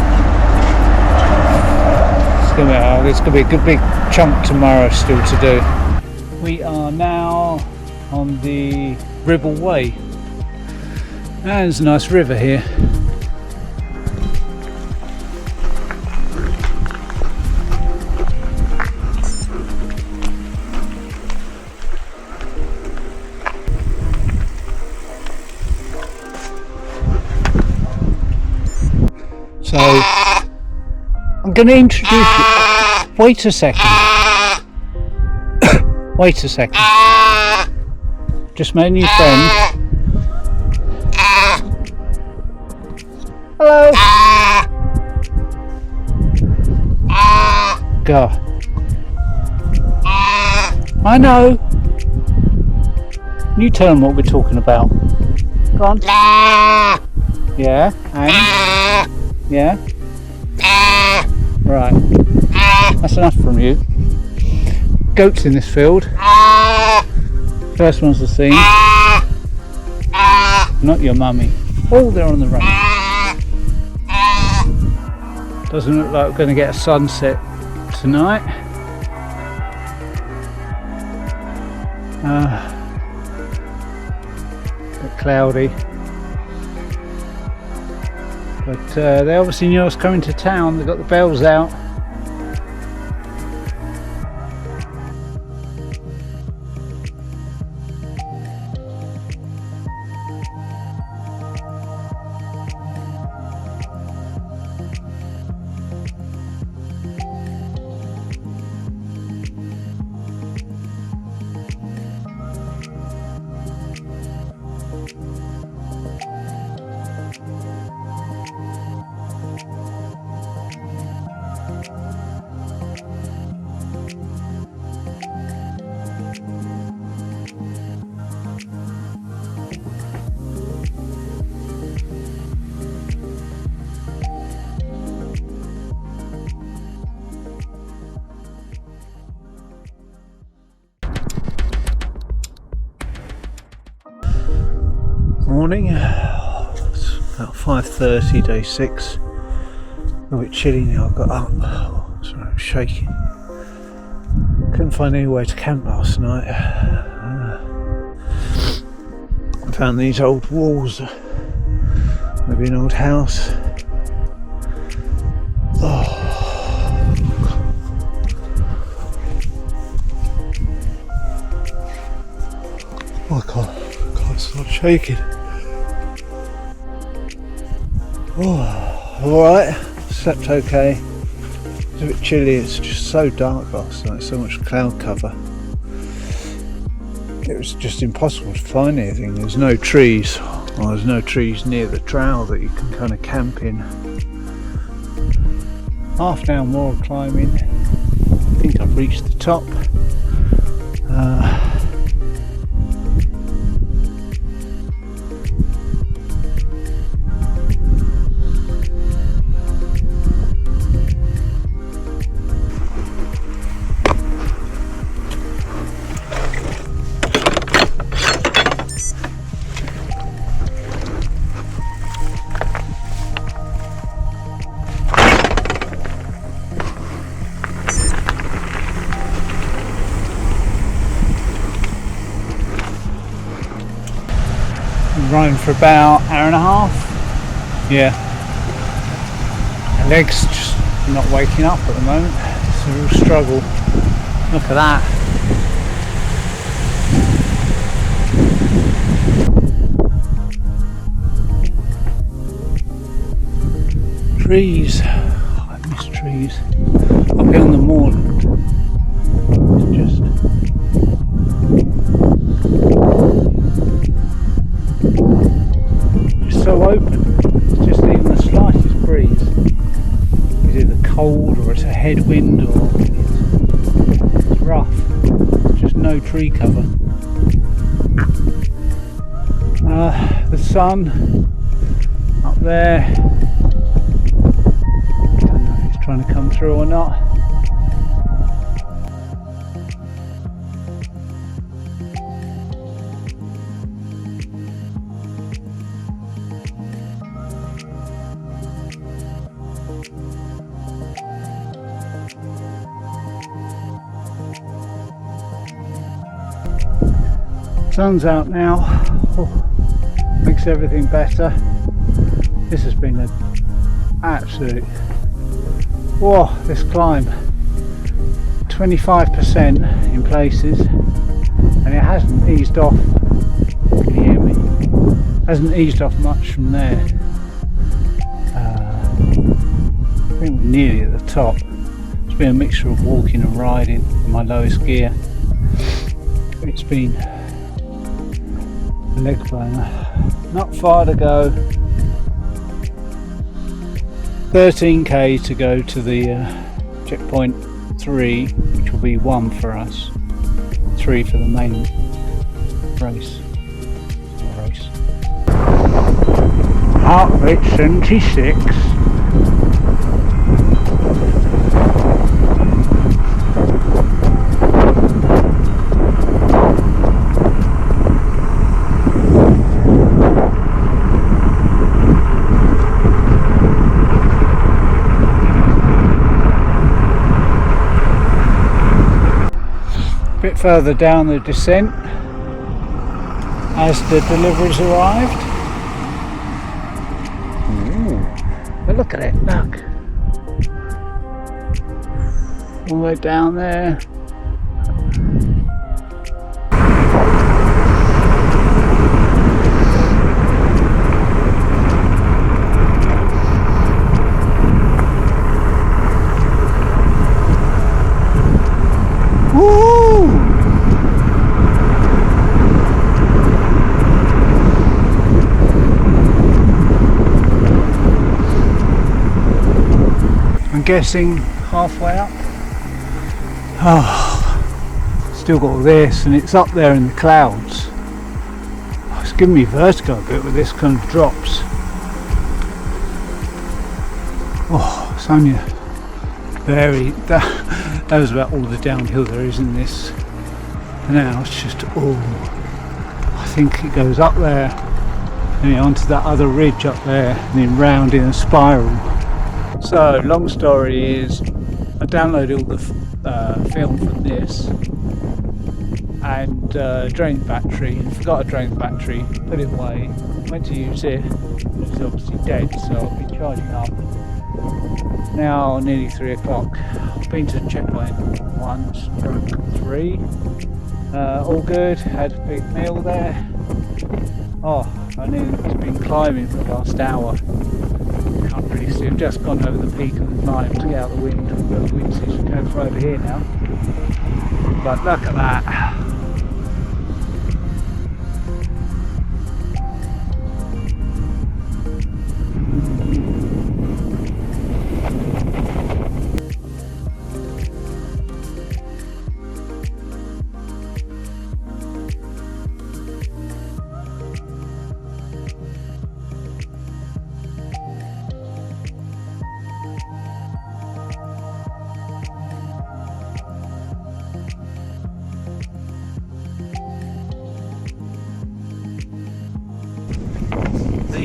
[SPEAKER 1] It's going to be a good big chunk tomorrow still to do. We are now on the Ribble Way. There's a nice river here. So I'm going to introduce you. Wait a second. Wait a second. Just made a new friend. Hello. God. I know. You tell them what we're talking about. Go on. Yeah. And. Yeah. Right. That's enough from you. Goats in this field. First one's the scene. Not your mummy. Oh, they're on the run. Doesn't look like we're going to get a sunset tonight. Bit cloudy. But they obviously knew I was coming to town. They got the bells out. Morning, it's about 5:30, day 6. A little bit chilly now. I got up. Sorry, I'm shaking. Couldn't find anywhere to camp last night. I found these old walls, maybe an old house. Oh, I can't stop shaking. Oh, alright, slept okay. It's a bit chilly, it's just so dark last night, so much cloud cover. It was just impossible to find anything. There's no trees, or there's no trees near the trail that you can kind of camp in. Half an hour more climbing. I think I've reached the top. climbing for about an hour and a half. Yeah, my legs just not waking up at the moment. It's a real struggle. Look at that. Trees. Oh, I miss trees. Up here on the moorland, it's just so open. It's just even the slightest breeze. It's either cold or it's a headwind or it's rough. There's just no tree cover. The sun up there. I don't know if it's trying to come through or not. Sun's out now. Oh, makes everything better. This has been an absolute, whoa, this climb, 25% in places, and it hasn't eased off. Can you hear me? Hasn't eased off much from there. I think we're nearly at the top. It's been a mixture of walking and riding in my lowest gear. It's been a leg burner. Not far to go. 13k to go to the checkpoint 3, which will be 1 for us, 3 for the main race. Heart rate 76. Bit further down the descent as the deliveries arrived. Ooh, but look at it, look. All the way down there. Guessing halfway up. Oh, still got all this, and it's up there in the clouds. Oh, it's giving me vertigo a bit with this kind of drops. Oh, it's only very that was about all the downhill there is in this. Now it's just I think it goes up there and onto that other ridge up there and then round in a spiral. So, long story is, I downloaded all the film from this and drained the battery, forgot to drain the battery, put it away, went to use it, it's obviously dead, so I'll be charging up. Now nearly 3 o'clock, I've been to checkpoint 1/3, all good, had a big meal there. Oh, I knew it's been climbing for the last hour. Can't really see, I've just gone over the peak of the climb to get out the wind. The wind seems to go for over here now. But look at that.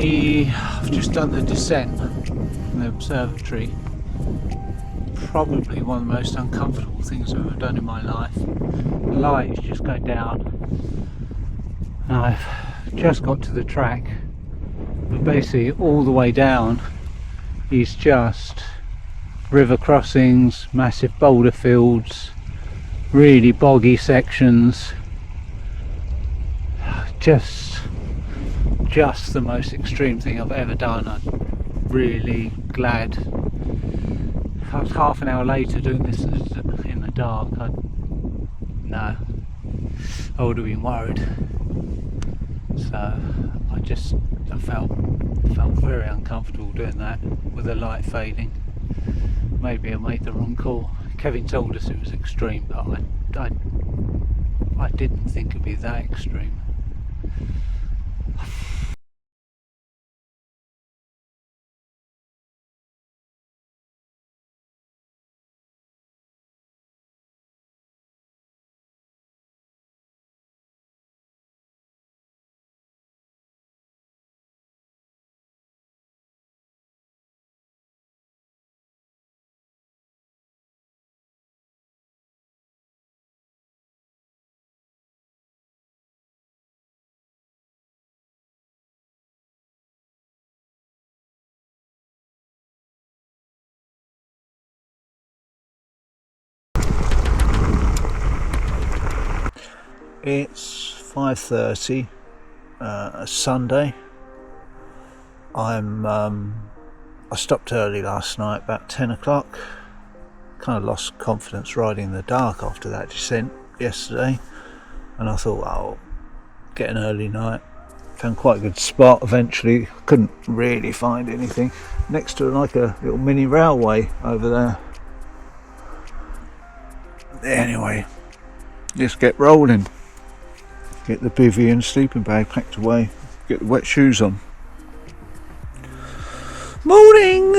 [SPEAKER 1] I've just done the descent from the observatory. Probably one of the most uncomfortable things I've ever done in my life. The light is just going down. And I've just got to the track, but basically all the way down is just river crossings, massive boulder fields, really boggy sections. Just the most extreme thing I've ever done. I'm really glad. If I was half an hour later doing this in the dark, I would have been worried. So I felt very uncomfortable doing that with the light fading. Maybe I made the wrong call. Kevin told us it was extreme, but I didn't think it'd be that extreme. It's 5:30, Sunday. I stopped early last night, about 10 o'clock. Kind of lost confidence riding in the dark after that descent yesterday, and I thought, I'll get an early night. Found quite a good spot eventually. Couldn't really find anything next to like a little mini railway over there. Anyway, let's get rolling. Get the bivvy and sleeping bag packed away. Get the wet shoes on. Morning!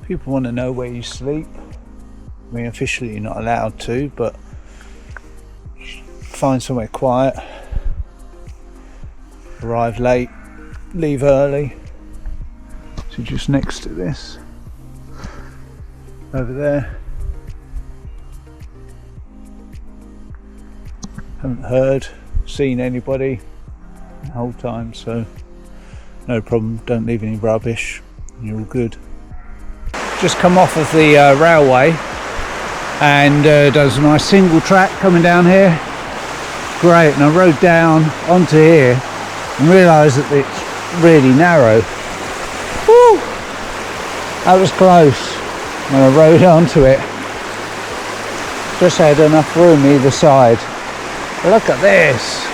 [SPEAKER 1] People want to know where you sleep. I mean, officially you're not allowed to, but find somewhere quiet. Arrive late, leave early. So just next to this. Over there. Haven't seen anybody the whole time, so no problem. Don't leave any rubbish. You're all good. Just come off of the railway, and there's a nice single track coming down here. Great, and I rode down onto here and realised that it's really narrow. Woo! That was close when I rode onto it. Just had enough room either side. Look at this.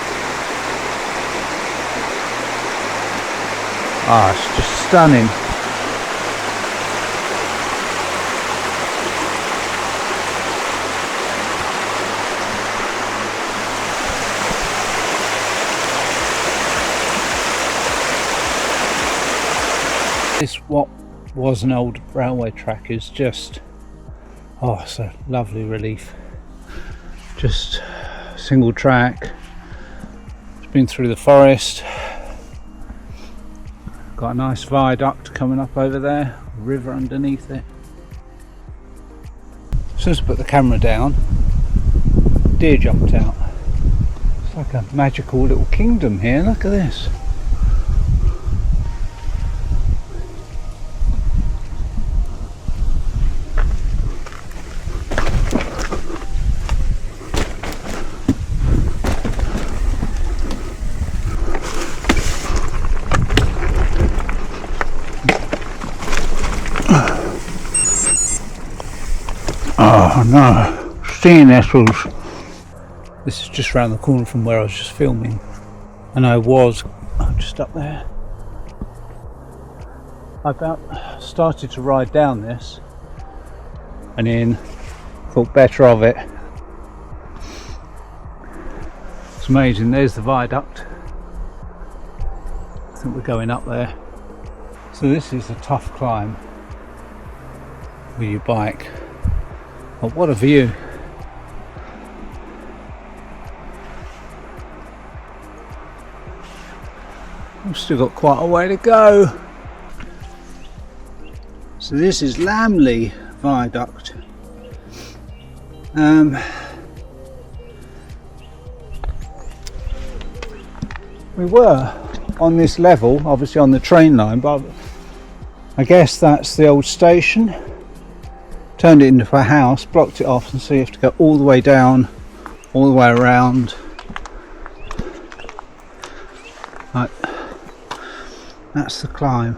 [SPEAKER 1] Ah, it's just stunning. This, what was an old railway track, is just, oh, it's a lovely relief. Just single track. It's been through the forest. Got a nice viaduct coming up over there, a river underneath it. As soon as I put the camera down, deer jumped out. It's like a magical little kingdom here. Look at this. Oh no, sea nettles. This is just round the corner from where I was just filming, and I was just up there. I about started to ride down this and then thought better of it. It's amazing, there's the viaduct. I think we're going up there. So this is a tough climb with your bike. But what a view. We've still got quite a way to go. So this is Lamley Viaduct. We were on this level, obviously on the train line, but I guess that's the old station. Turned it into a house, blocked it off, and so you have to go all the way down, all the way around. Right. That's the climb.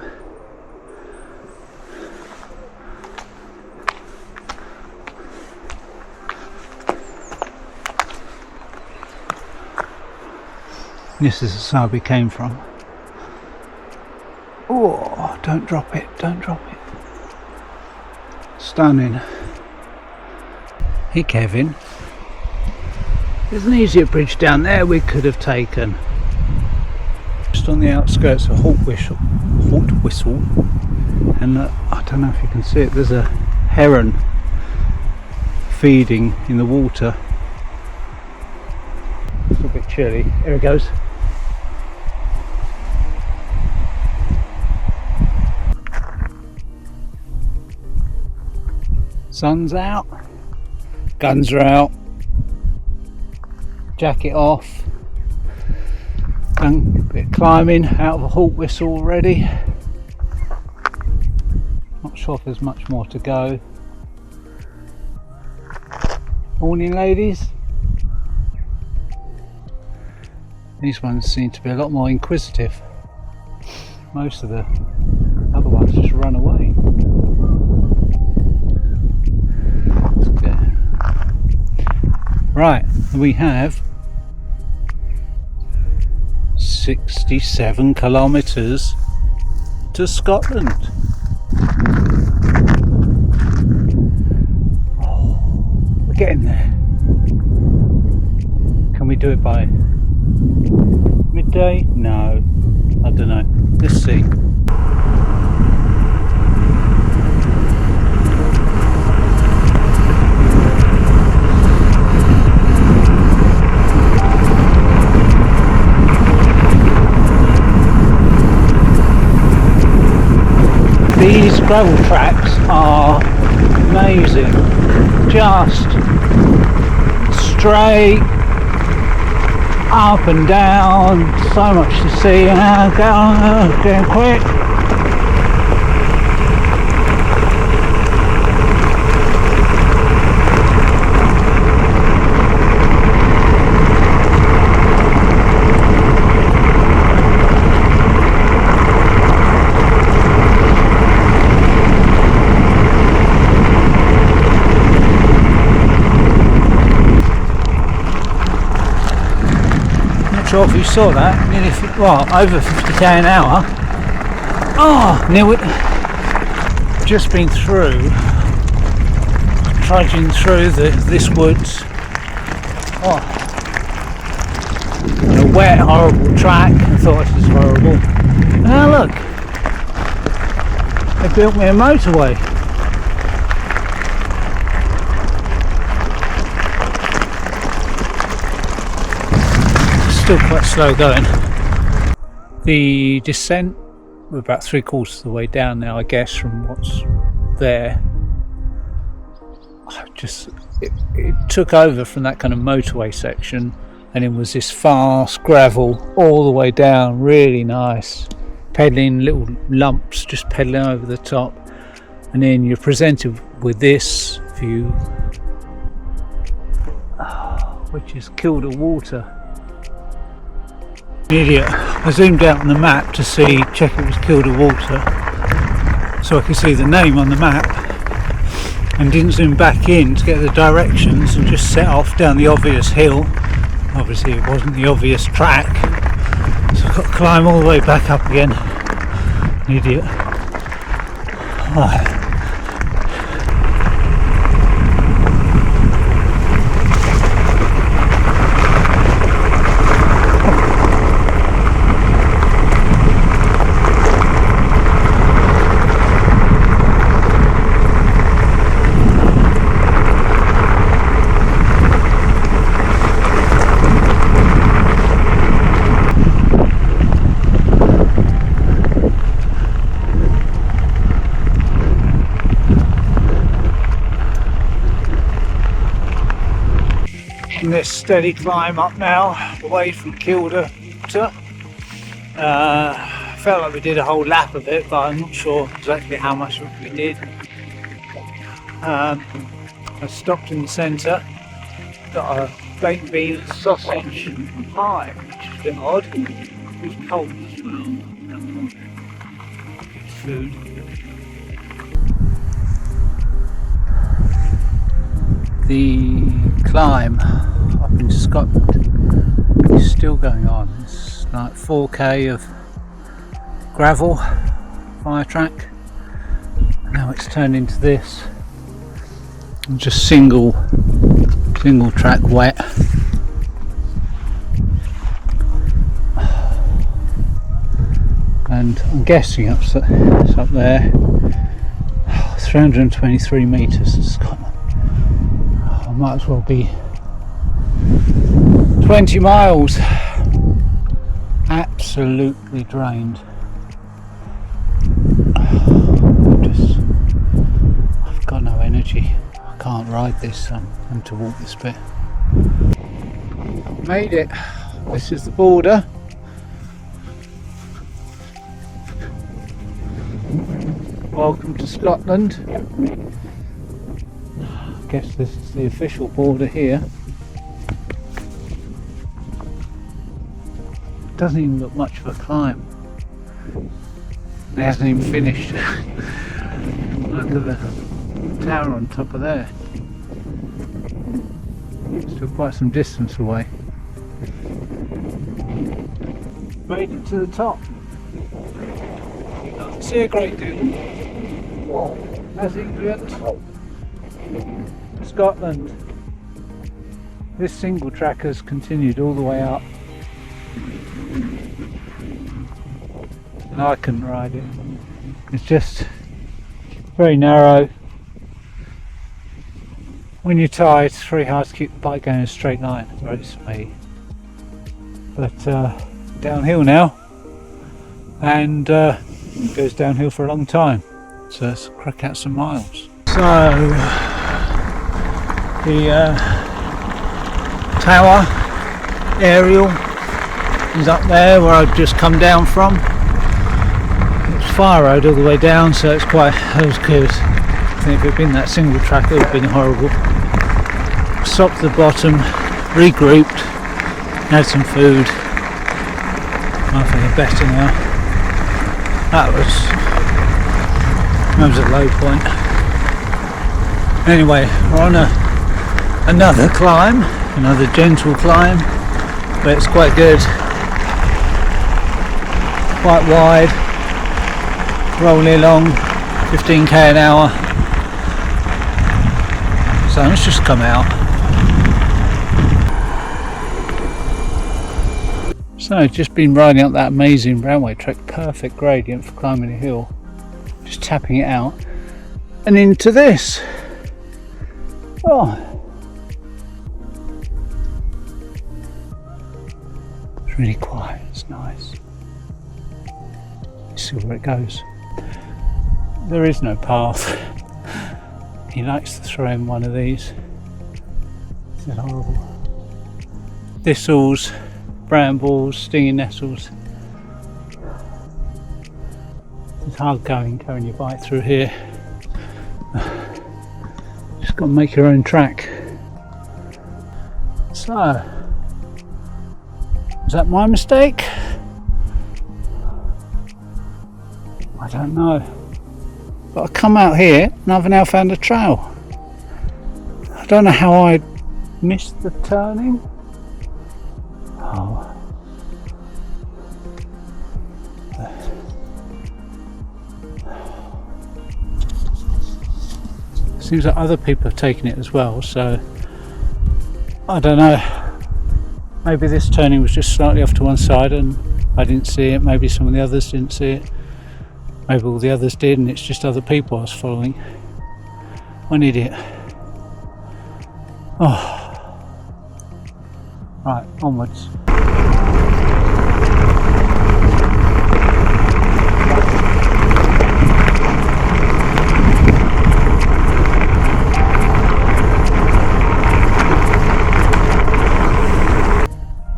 [SPEAKER 1] This is the side we came from. Oh, don't drop it, don't drop it. Stunning. Hey Kevin, there's an easier bridge down there we could have taken. Just on the outskirts of Halt Whistle, and I don't know if you can see it, there's a heron feeding in the water. It's a bit chilly. Here it goes. Sun's out, guns are out, jacket off, done a bit of climbing out of a Halt Whistle already. Not sure if there's much more to go. Morning ladies. These ones seem to be a lot more inquisitive. Most of the other ones just run away. Right, we have 67 kilometres to Scotland. Oh, we're getting there. Can we do it by midday? No, I don't know. Let's see. These gravel tracks are amazing, just straight up and down, so much to see. Going quick. Sure if you saw that, nearly over 50k an hour. Oh, near it. Just been through, trudging through this woods. Oh, on a wet, horrible track. I thought this was horrible. Now look, they built me a motorway. Still quite slow going. The descent, we're about 3/4 of the way down now, I guess, from what's there. It took over from that kind of motorway section, and it was this fast gravel all the way down, really nice. Pedaling little lumps, just pedaling over the top, and then you're presented with this view, which is Kielder Water. Idiot. I zoomed out on the map to check it was Kielder Water, so I could see the name on the map, and didn't zoom back in to get the directions, and just set off down the obvious hill. Obviously it wasn't the obvious track, so I've got to climb all the way back up again. Idiot. Oh. This steady climb up now, away from Kielder Water. Felt like we did a whole lap of it, but I'm not sure exactly how much we did. I stopped in the centre, got a baked bean sausage pie, which is a bit odd. It was cold as well. Food. The climb up in Scotland is still going on. It's like 4k of gravel, fire track. Now it's turned into this. Just single track wet. And I'm guessing it's up there. 323 metres in Scotland. I might as well be 20 miles. Absolutely drained. I've got no energy. I can't ride this. I'm going to walk this bit. Made it. This is the border. Welcome to Scotland. I guess this is the official border here. Doesn't even look much of a climb. It hasn't even finished. Look at the tower on top of there. Still quite some distance away. Made it to the top. Can't see a great deal. That's England. Scotland. This single track has continued all the way up. And I couldn't ride it. It's just very narrow. When you're tired, it's very hard to keep the bike going in a straight line, or it's me. But downhill now, and it goes downhill for a long time. So let's crack out some miles. So the tower aerial is up there where I've just come down from. It's fire road all the way down, so it's quite, that was good. I think if it had been that single track it would have been horrible. Stopped at the bottom, regrouped, had some food. I'm feeling better now. That was a low point. Anyway, we're on another climb, another gentle climb, but it's quite good. Quite wide, rolling along, 15k an hour. So let's just come out. So just been riding up that amazing railway track, perfect gradient for climbing a hill. Just tapping it out and into this. Oh, it's really quiet, it's nice. Let's see where it goes. There is no path. He likes to throw in one of these. This is horrible. Thistles, brambles, stinging nettles. It's hard going, carrying your bike through here. Just got to make your own track. So, is that my mistake? I don't know. But I come out here and I've now found a trail. I don't know how I missed the turning. Oh. Seems like other people have taken it as well, so I don't know. Maybe this turning was just slightly off to one side and I didn't see it. Maybe some of the others didn't see it. Maybe all the others did and it's just other people I was following. What an idiot. Oh. Right, onwards.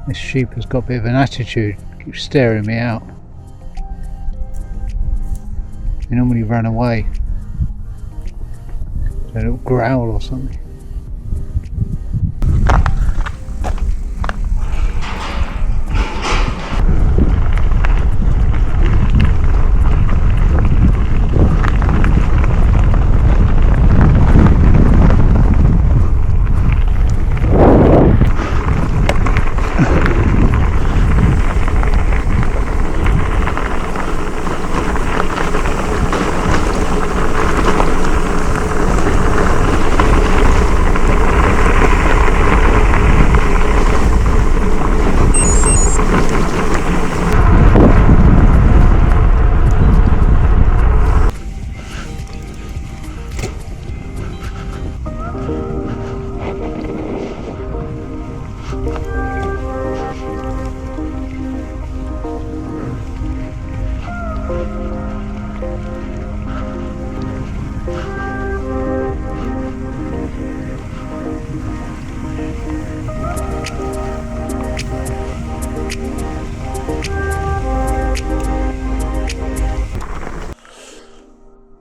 [SPEAKER 1] This sheep has got a bit of an attitude, keeps staring me out. They normally run away. A little growl or something.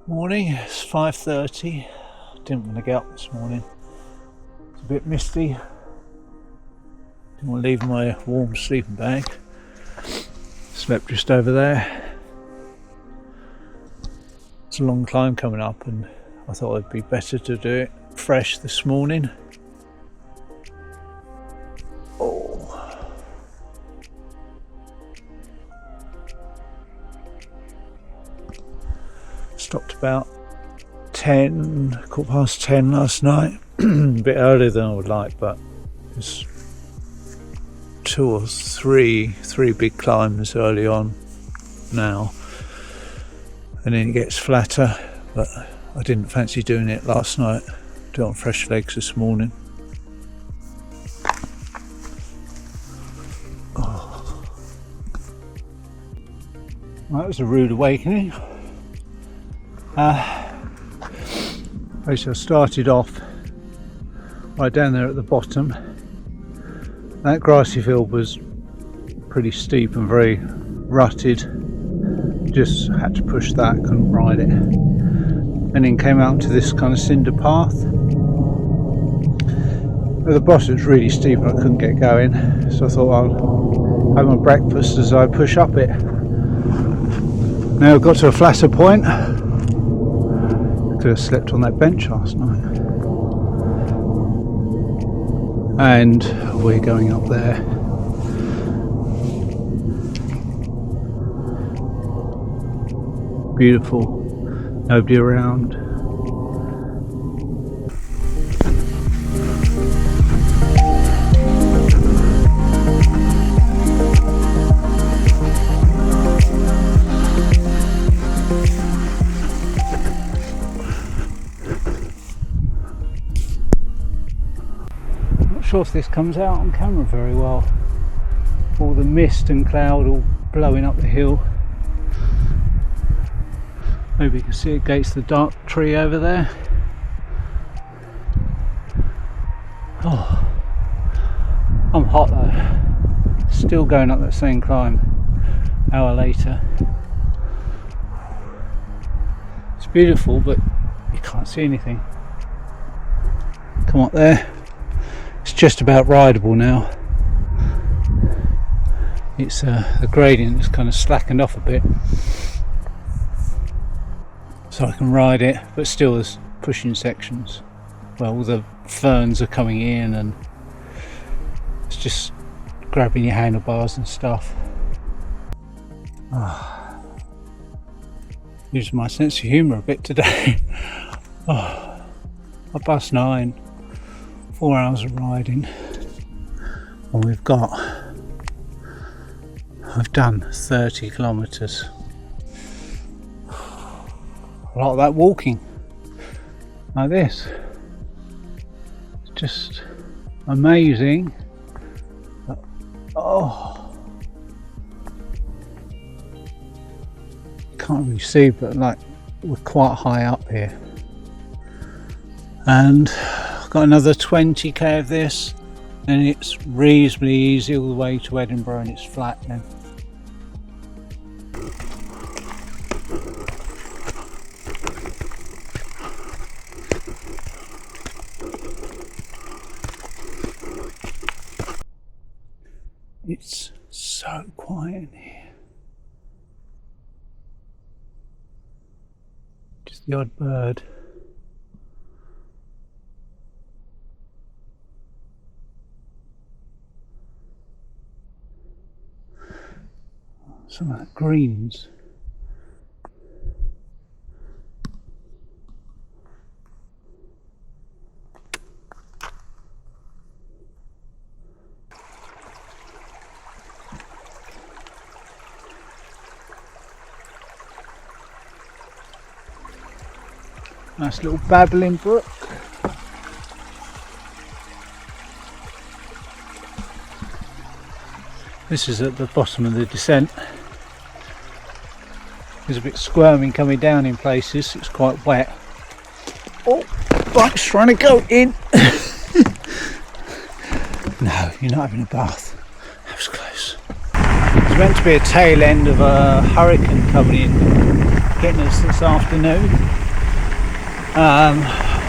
[SPEAKER 1] Morning, it's 5:30. Didn't want to get up this morning. It's a bit misty. Didn't want to leave my warm sleeping bag. Slept just over there. It's a long climb coming up and I thought it'd be better to do it fresh this morning. Stopped about 10, 10:15 last night. A bit earlier than I would like, but it's two or three big climbs early on now, and then it gets flatter. But I didn't fancy doing it last night. Do it on fresh legs this morning. Oh. Well, that was a rude awakening. Basically I started off right down there at the bottom. That grassy field was pretty steep and very rutted. Just had to push that, couldn't ride it. And then came out to this kind of cinder path. At the bottom it's really steep and I couldn't get going, so I thought I'll have my breakfast as I push up it. Now I've got to a flatter point. Could have slept on that bench last night. And we're going up there. Beautiful, nobody around. Sure if this comes out on camera very well. All the mist and cloud all blowing up the hill. Maybe you can see it against the dark tree over there. Oh, I'm hot though. Still going up that same climb. Hour later. It's beautiful, but you can't see anything. Come up there. It's just about rideable now. It's the gradient is kind of slackened off a bit, so I can ride it, but still there's pushing sections. Well, all the ferns are coming in and it's just grabbing your handlebars and stuff. Using my sense of humour a bit today. I bust 9. 4 hours of riding, and I've done 30 kilometres. A lot of that walking, like this. It's just amazing. Oh, can't really see, but like we're quite high up here, and got another 20k of this, Then it's reasonably easy all the way to Edinburgh and it's flat then. It's so quiet in here. Just the odd bird. Some of that greens. Nice little babbling brook. This is at the bottom of the descent. There's a bit squirming coming down in places, it's quite wet. Oh, bike's trying to go in. No, you're not having a bath. That was close. There's meant to be a tail end of a hurricane coming in, hitting us this afternoon. I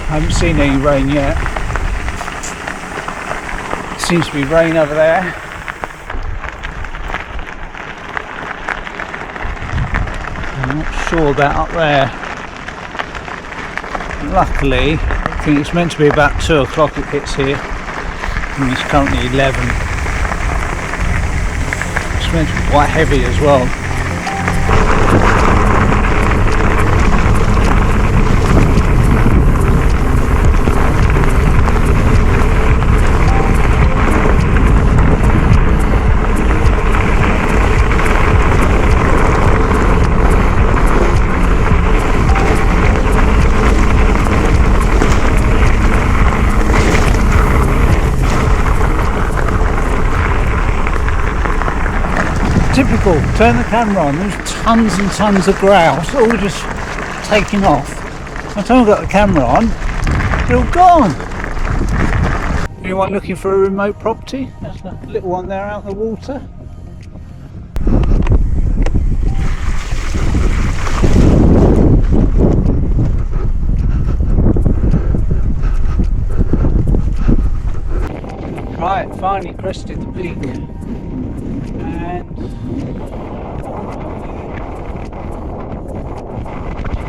[SPEAKER 1] haven't seen any rain yet. Seems to be rain over there. I'm not sure about up there. Luckily, I think it's meant to be about 2 o'clock it hits here. And it's currently 11. It's meant to be quite heavy as well. Typical, turn the camera on, there's tons and tons of grouse all just taking off. By the time I got the camera on, they're all gone. Anyone looking for a remote property? There's a little one there out in the water. Right, finally crested the peak. And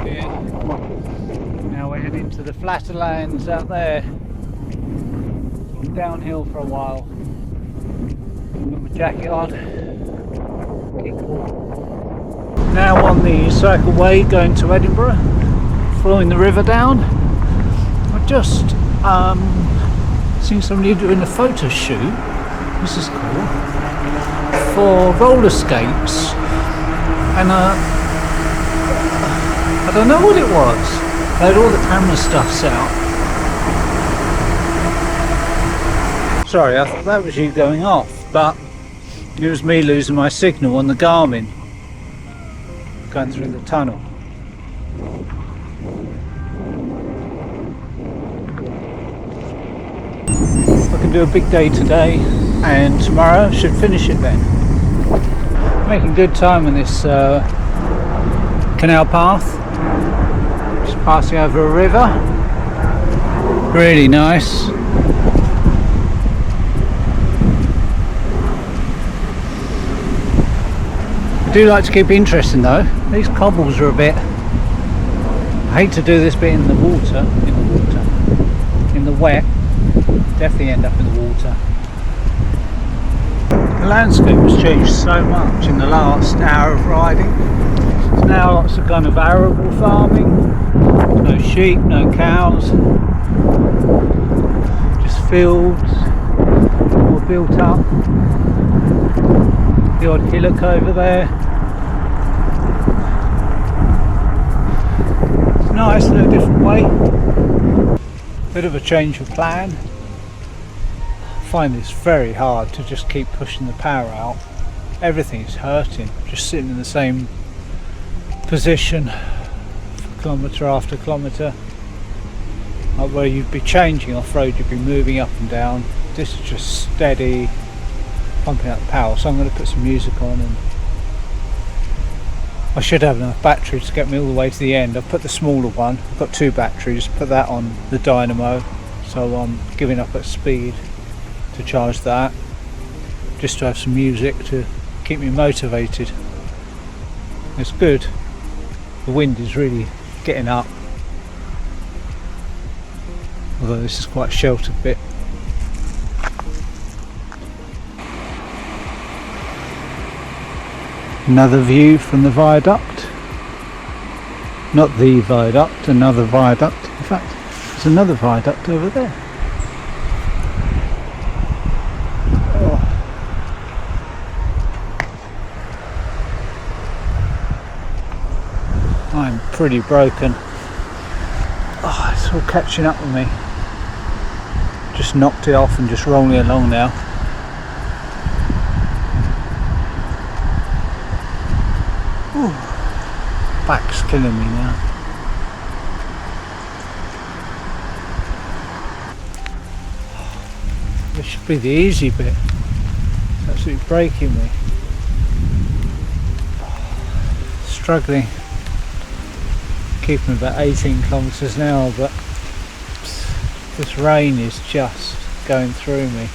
[SPEAKER 1] yeah, now we're heading to the flatter lands out there. Downhill for a while. Got my jacket on. Keep cool. Now on the cycleway going to Edinburgh, following the river down. I've just seen somebody doing a photo shoot. This is cool. For roller skates, and I don't know what it was. They had all the camera stuffs out. Sorry, I thought that was you going off, but it was me losing my signal on the Garmin going through the tunnel. I can do a big day today, and tomorrow should finish it then. Making good time on this canal path, just passing over a river. Really nice. I do like to keep it interesting though. These cobbles are a bit, I hate to do this bit in the water, in the wet, definitely end up in the water. The landscape has changed so much in the last hour of riding. There's now lots of kind of arable farming, no sheep, no cows, just fields, all built up. The odd hillock over there. It's nice in a different way. Bit of a change of plan. I find this very hard to just keep pushing the power out. Everything is hurting, just sitting in the same position for kilometre after kilometre. Like where you'd be changing off road, you'd be moving up and down. this is just steady pumping out the power, so I'm going to put some music on, and I should have enough battery to get me all the way to the end. I've put the smaller one, I've got 2 batteries, put that on the dynamo, so I'm giving up at speed to charge that, just to have some music to keep me motivated. It's good. The wind is really getting up, although this is quite a sheltered bit. Another view from the viaduct. Not the viaduct, another viaduct. In fact, there's another viaduct over there. Oh. I'm pretty broken. Oh, it's all catching up with me. Just knocked it off and just rolling along now. Ooh, back's killing me now. This should be the easy bit. It's absolutely breaking me. Struggling. Keeping about 18 kilometres an hour, but this rain is just going through me.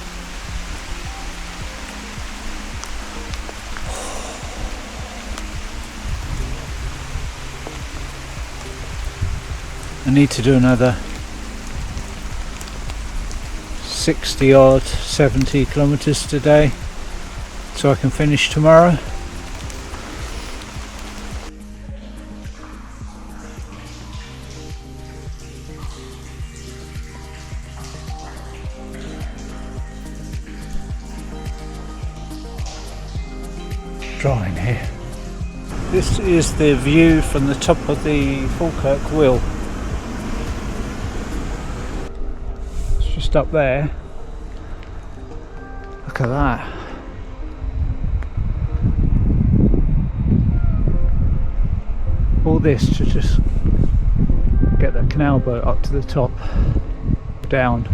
[SPEAKER 1] I need to do another 60 odd 70 kilometres today so I can finish tomorrow. Drying here. This is the view from the top of the Falkirk wheel. Just up there. Look at that. All this to just get that canal boat up to the top, down.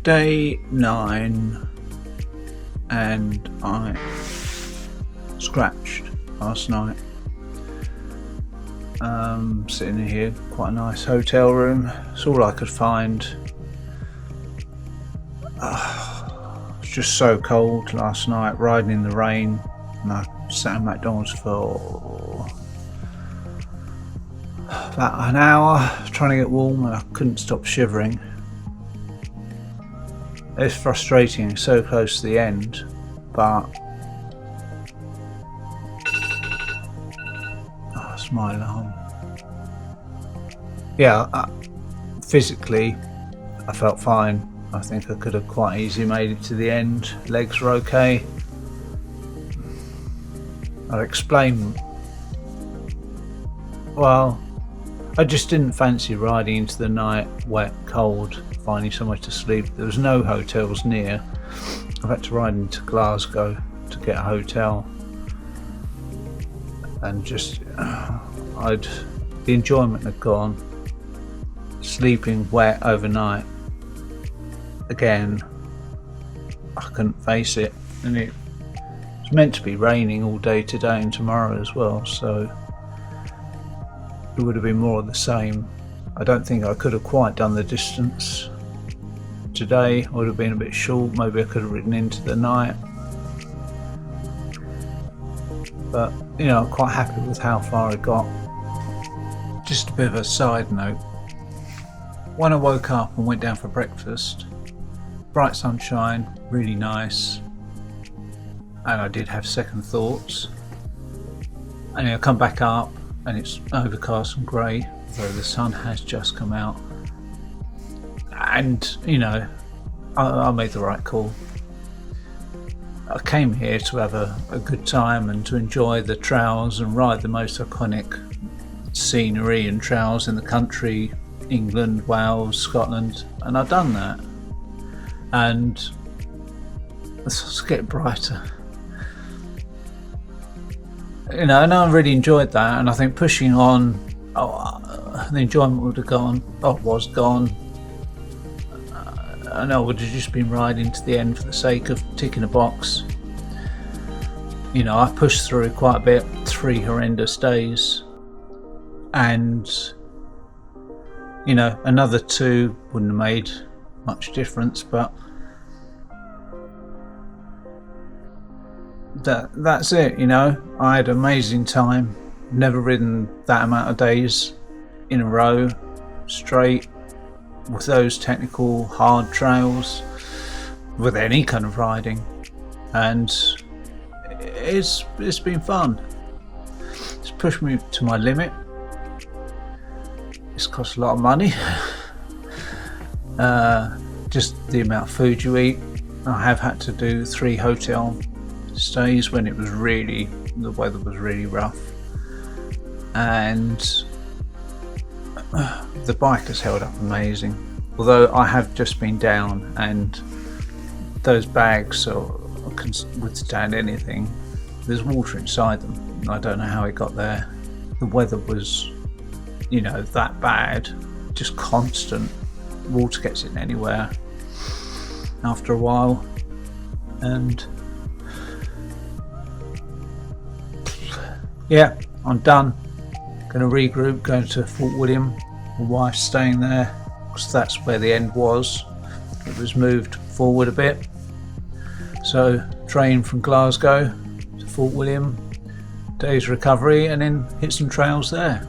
[SPEAKER 1] Day 9, and I scratched last night. Sitting in here, quite a nice hotel room. It's all I could find. It's just so cold last night, riding in the rain, and I sat at McDonald's for about an hour trying to get warm, and I couldn't stop shivering. It's frustrating, so close to the end, but that's my alarm. Yeah, physically I felt fine. I think I could have quite easily made it to the end. Legs were okay. I'll explain. Well, I just didn't fancy riding into the night, wet, cold, finding somewhere to sleep. There was no hotels near. I've had to ride into Glasgow to get a hotel, and just the enjoyment had gone. Sleeping wet overnight again, I couldn't face it, and it was meant to be raining all day today and tomorrow as well, so it would have been more of the same. I don't think I could have quite done the distance today. I would have been a bit short. Maybe I could have ridden into the night, but you know, I'm quite happy with how far I got. Just a bit of a side note, when I woke up and went down for breakfast, bright sunshine, really nice, and I did have second thoughts. And I come back up and it's overcast and grey, though the sun has just come out. And you know, I made the right call. I came here to have a good time and to enjoy the trails and ride the most iconic scenery and trails in the country, England, Wales, Scotland, and I've done that. And let's get brighter. You know, and I really enjoyed that, and I think pushing on, the enjoyment would have gone, was gone. And I would have just been riding to the end for the sake of ticking a box. You know, I've pushed through quite a bit, 3 horrendous days, and you know, another 2 wouldn't have made much difference, but that's it. You know, I had an amazing time. Never ridden that amount of days in a row straight with those technical hard trails, with any kind of riding, and it's been fun. It's pushed me to my limit. It's cost a lot of money. Just the amount of food you eat. I have had to do 3 hotel stays when the weather was really rough, and the bike has held up amazing. Although I have just been down, and those bags can withstand anything. There's water inside them. I don't know how it got there. The weather was, you know, that bad, just constant. Water gets in anywhere after a while, and yeah, I'm done. Going to regroup, going to Fort William. My wife's staying there because that's where the end was. It was moved forward a bit. So train from Glasgow to Fort William, day's recovery, and then hit some trails there.